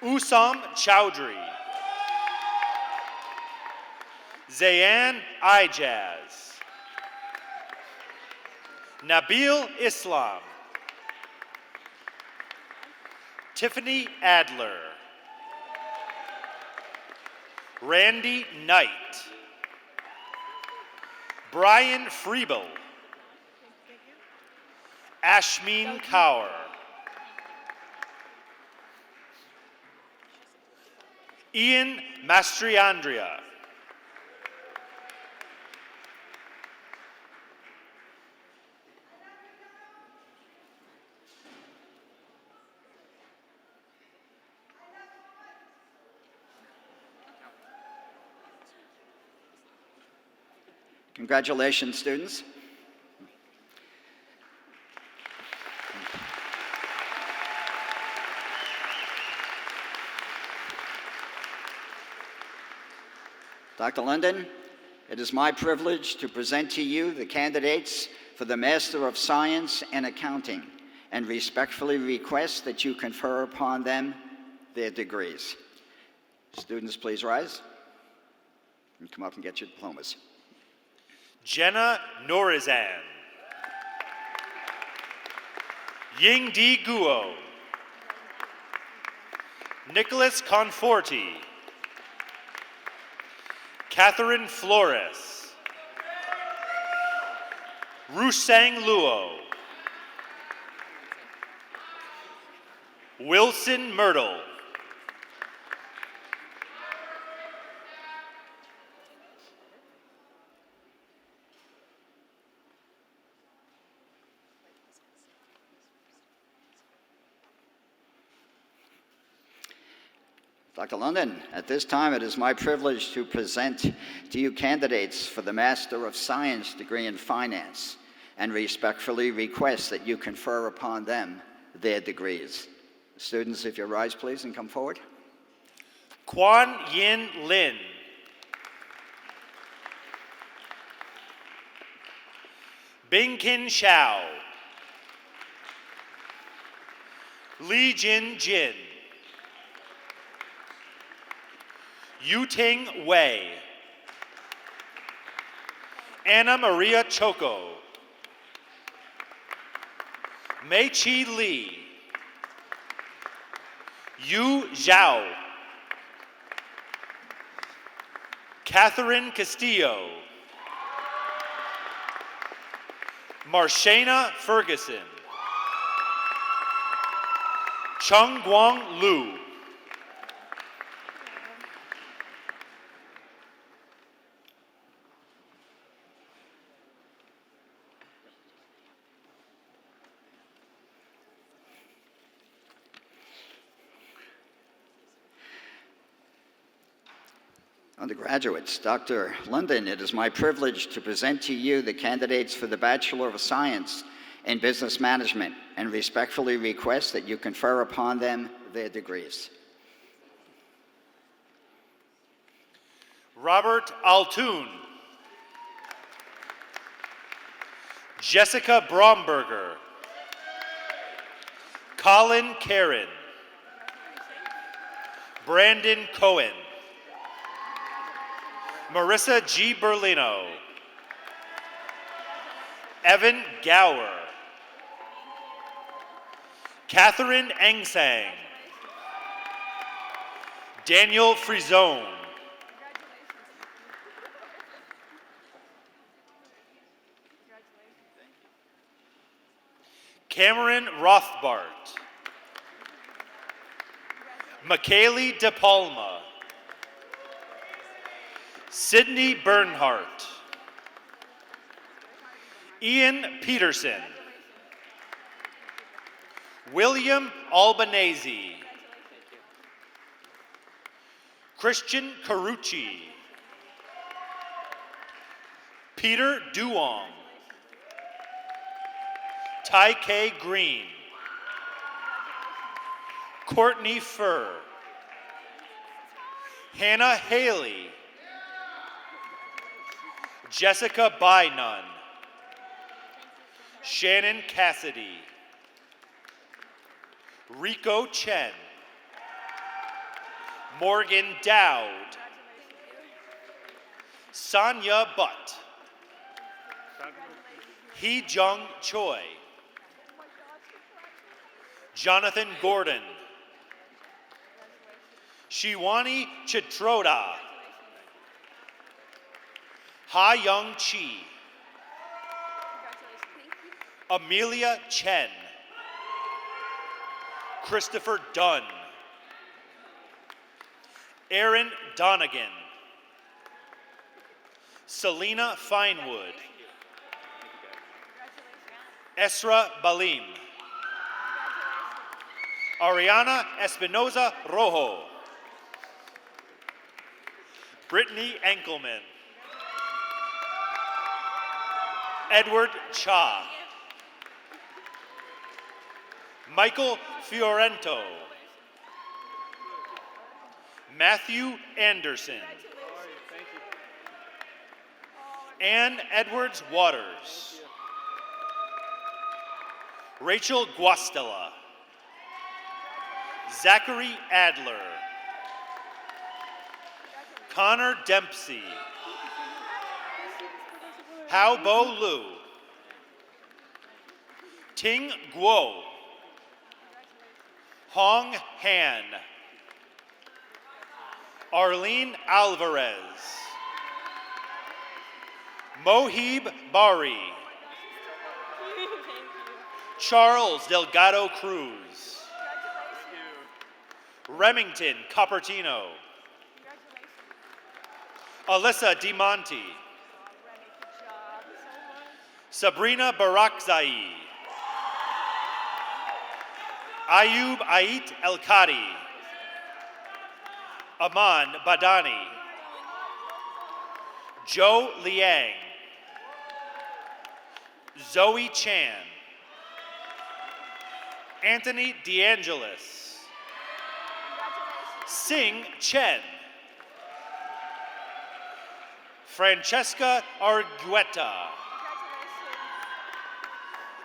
Usam Chowdhury. Zayan Ijaz. Nabil Islam. Tiffany Adler. Randy Knight. Brian Freebel. Ashmeen Kaur. Ian Mastriandria. Congratulations, students. Dr. Linden, it is my privilege to present to you the candidates for the Master of Science in Accounting and respectfully request that you confer upon them their degrees. Students, please rise and come up and get your diplomas. Jenna Norizan. Ying Di Guo. Nicholas Conforti. Catherine Flores. Rusang Luo. Wilson Myrtle. Dr. London, at this time it is my privilege to present to you candidates for the Master of Science degree in Finance and respectfully request that you confer upon them their degrees. Students, if you rise, please, and come forward. Quan Yin Lin. Bingkin Xiao. Li Jin Jin. Yuting Wei. Anna Maria Choco. Mei Chi Li. Yu Zhao. Catherine Castillo. Marshana Ferguson. Chung Guang Lu. Undergraduates, Dr. London, it is my privilege to present to you the candidates for the Bachelor of Science in Business Management and respectfully request that you confer upon them their degrees. Robert Altoon. Jessica Bromberger. Colin Karen. Brandon Cohen. Marissa G. Berlino. Evan Gower. Catherine Engsang. Daniel Frizone. Cameron Rothbart. Michaeli De Palma. Sydney Bernhardt. Ian Peterson. William Albanese. Christian Carucci. Peter Duong. Tai K. Green. Courtney Furr. Hannah Haley. Jessica Bynun. Shannon Cassidy. Rico Chen. Morgan Dowd. Sonia Butt. Hee Jung Choi. Jonathan Gordon. Shiwani Chitroda. Ha Young Chi. Amelia Chen. Christopher Dunn. Aaron Donegan. Selena Finewood. Esra Balim. Ariana Espinoza Rojo. Brittany Enkelman. Edward Cha. Michael Fiorento. Matthew Anderson. Ann Edwards Waters. Rachel Guastella. Zachary Adler. Connor Dempsey. Hao Bo Lu. Ting Guo. Hong Han. Arlene Alvarez. Mohib Bari. Charles Delgado Cruz. Remington Coppertino. Alyssa DiMonte. Sabrina Barakzai. Ayub Ait El-Kadi. Aman Badani. Joe Liang. Zoe Chan. Anthony DeAngelis. Sing Chen. Francesca Argueta.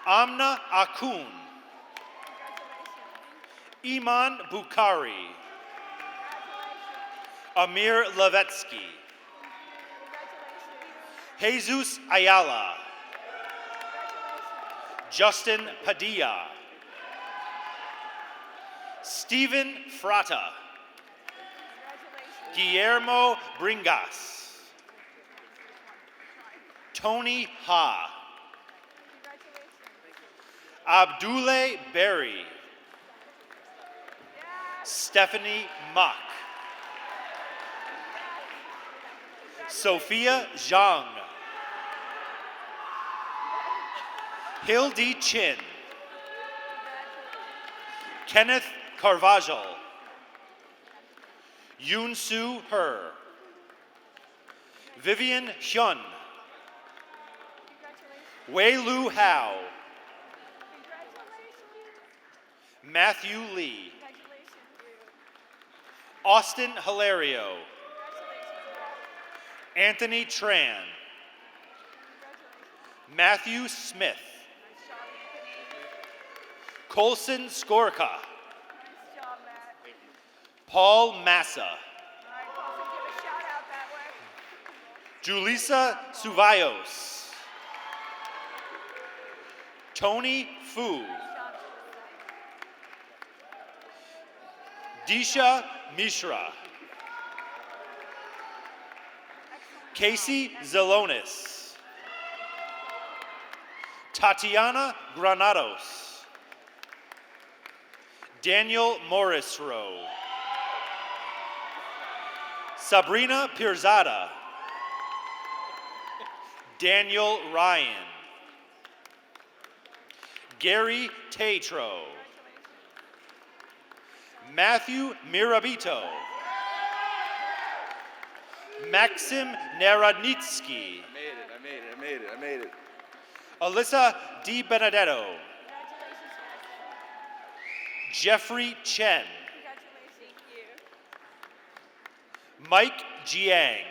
Amna Akun. Iman Bukhari. Amir Levetsky. Jesus Ayala. Justin Padilla. Stephen Frata. Guillermo Bringas. Tony Ha. Abdule Berry. Stephanie Mock. Sophia Zhang. Hildy Chin. Kenneth Carvajal. Yoon Soo Her. Vivian Hyun. Wei Lu Hao. Matthew Lee. Austin Hilario. Anthony Tran. Matthew Smith. Colson Skorka. Paul Massa. Julissa Suvayos. Tony Fu. Disha Mishra. Casey Zelonis. Tatiana Granados. Daniel Morrisroe. Sabrina Pirzada. Daniel Ryan. Gary Tatro. Matthew Mirabito. Maxim Narodnitsky. I made it. Alyssa Di Benedetto. Jeffrey Chen. Mike Jiang.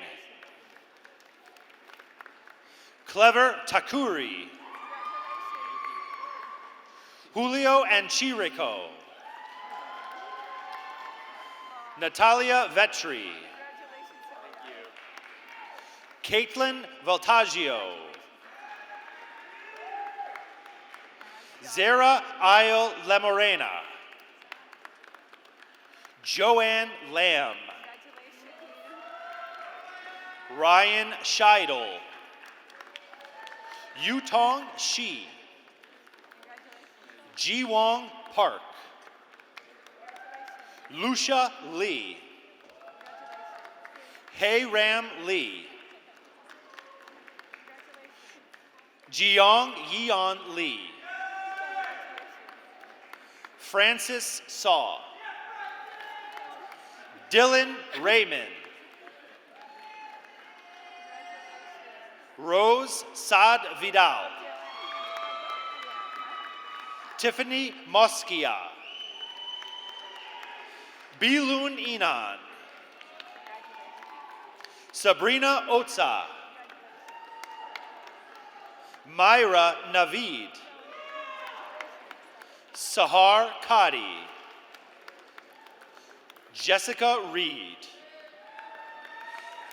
Clever Takuri. Julio Anchirico. Natalia Vetri. Caitlin Voltaggio. Zara Isle Lemorena. Joanne Lamb. Ryan Scheidel. Yutong Shi. Jiwong Park. Lucia Lee. Hei Ram Lee. Jiong Yeon Lee. Francis Saw. Dylan Raymond. Rose Saad Vidal. Tiffany Moskia. Bilun Inan. Sabrina Otsa. Myra Navid. Sahar Kadi, Jessica Reed,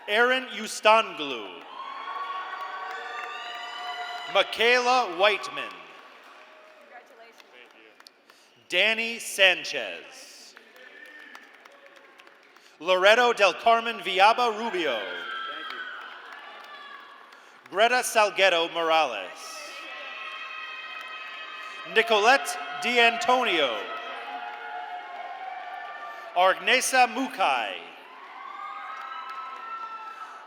Aaron Ustanglu, Michaela Whiteman, Danny Sanchez, Loreto del Carmen Viaba Rubio, Greta Salguero Morales, Nicolette D'Antonio, Argnesa Mukai,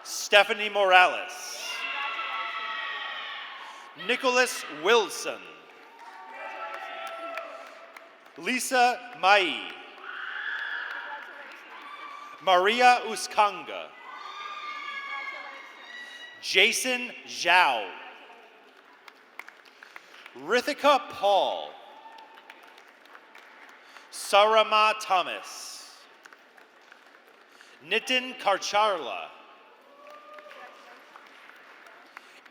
Stephanie Morales, Nicholas Wilson, Lisa Mai, Maria Uskanga, Jason Zhao, Rithika Paul, Sarama Thomas, Nitin Karcharla,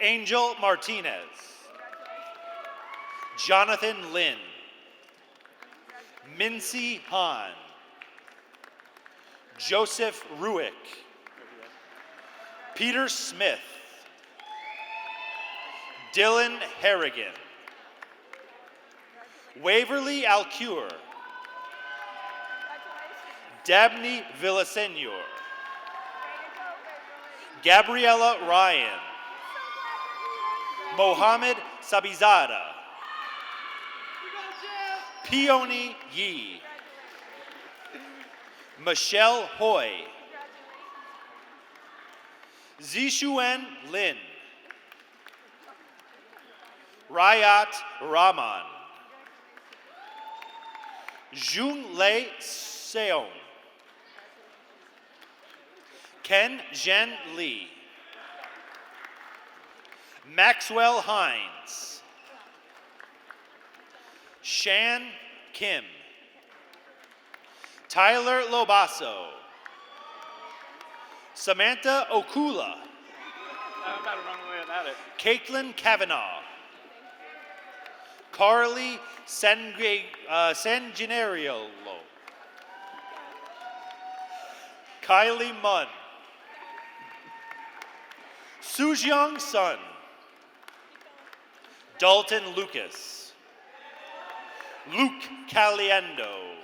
Angel Martinez, Jonathan Lin, Mincy Han, Joseph Ruick, Peter Smith, Dylan Harrigan, Waverly Alcure, Dabney Villasenor, Gabriella Ryan, Mohammed Sabizada, Peony Yi, Michelle Hoy, Zishuan Lin, Rayat Rahman, Junlei Seong, Ken Zhen Lee, Maxwell Hines, Shan Kim, Tyler Lobasso, Samantha Okula, I'm about to run away without it. Caitlin Kavanaugh, Carly Sanginariolo, Kylie Munn, Sujeong Sun, Dalton Lucas, Luke Caliendo,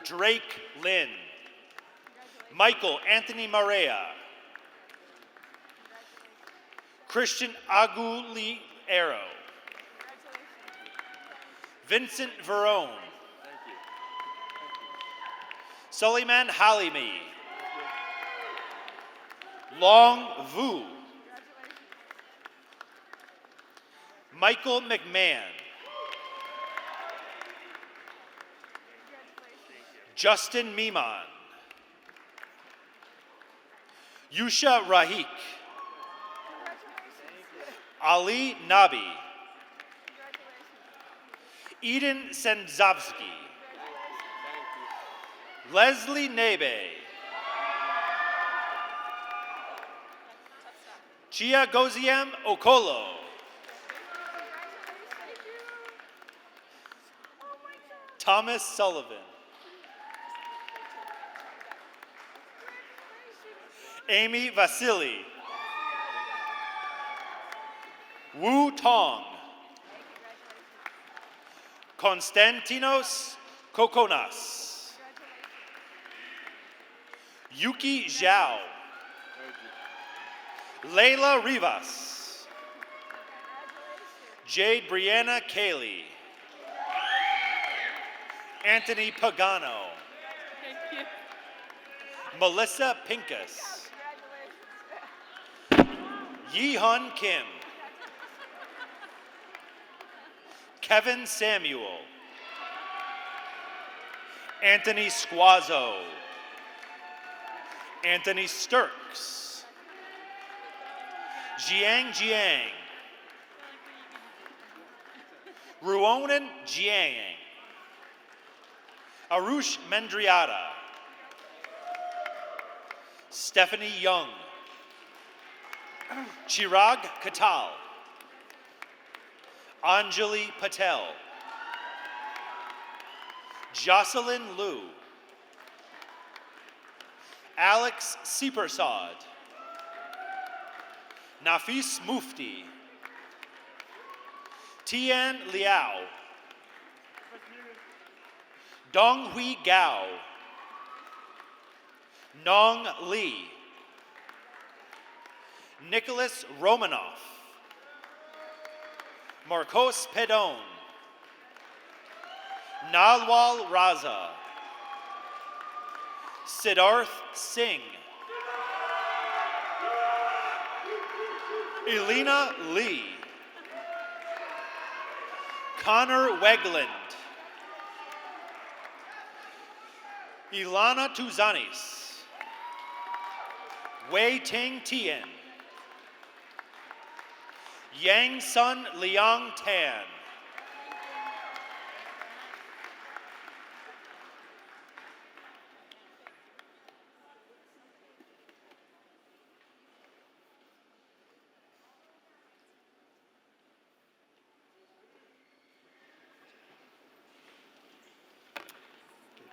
Drake Lynn, Michael Anthony Marea, Christian Aguliero, Vincent Verone, Suleiman Halimi, Long Vu, Michael McMahon, Justin Miman, Yusha Rahik, Ali Nabi, Eden Senzovsky, Leslie Nebe, Chia Goziem Okolo, Thomas Sullivan, Amy Vasily, Wu Tong, Konstantinos Kokonas, Yuki Zhao, Layla Rivas, Jade Brianna Cayley, Anthony Pagano, Melissa Pincus, Yi-Hun Kim, Kevin Samuel, Anthony Squazzo, Anthony Sturks, Jiang Jiang, Ruonan Jiang, Arush Mendriata, Stephanie Young, Chirag Katal, Anjali Patel, Jocelyn Liu, Alex Seepersod, Nafis Mufti, Tian Liao, Donghui Gao, Nong Li, Nicholas Romanoff, Marcos Pedon, Nalwal Raza, Siddharth Singh, Elena Lee, Connor Wegland, Ilana Tuzanis, Wei Ting Tien, Yang Sun Liang Tan,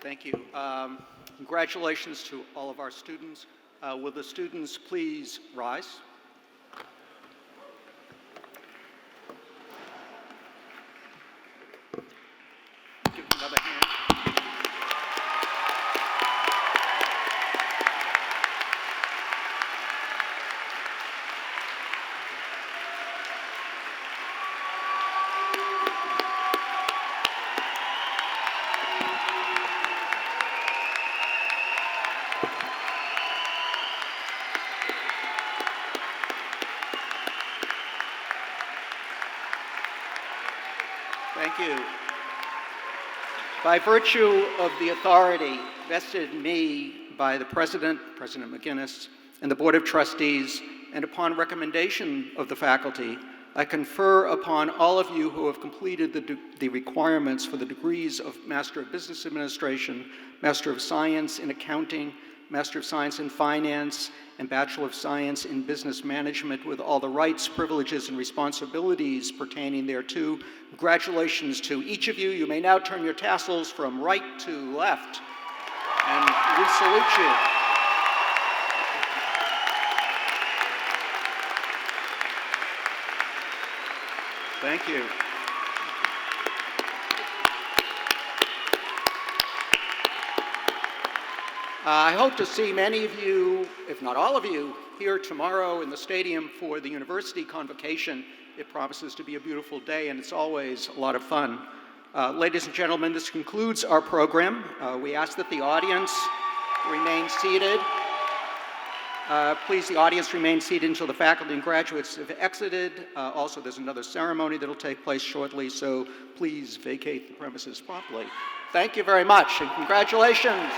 Thank you. Congratulations to all of our students. Will the students please rise? Give them another hand. Thank you. By virtue of the authority vested in me by the President, President McGinnis, and the Board of Trustees, and upon recommendation of the faculty, I confer upon all of you who have completed the requirements for the degrees of Master of Business Administration, Master of Science in Accounting, Master of Science in Finance, and Bachelor of Science in Business Management with all the rights, privileges, and responsibilities pertaining thereto. Congratulations to each of you. You may now turn your tassels from right to left, and we salute you. Thank you. I hope to see many of you, if not all of you, here tomorrow in the stadium for the university convocation. It promises to be a beautiful day, and it's always a lot of fun. Ladies and gentlemen, this concludes our program. We ask that the audience remain seated. Please, the audience remain seated until the faculty and graduates have exited. Also, there's another ceremony that will take place shortly, so please vacate the premises promptly. Thank you very much, and congratulations.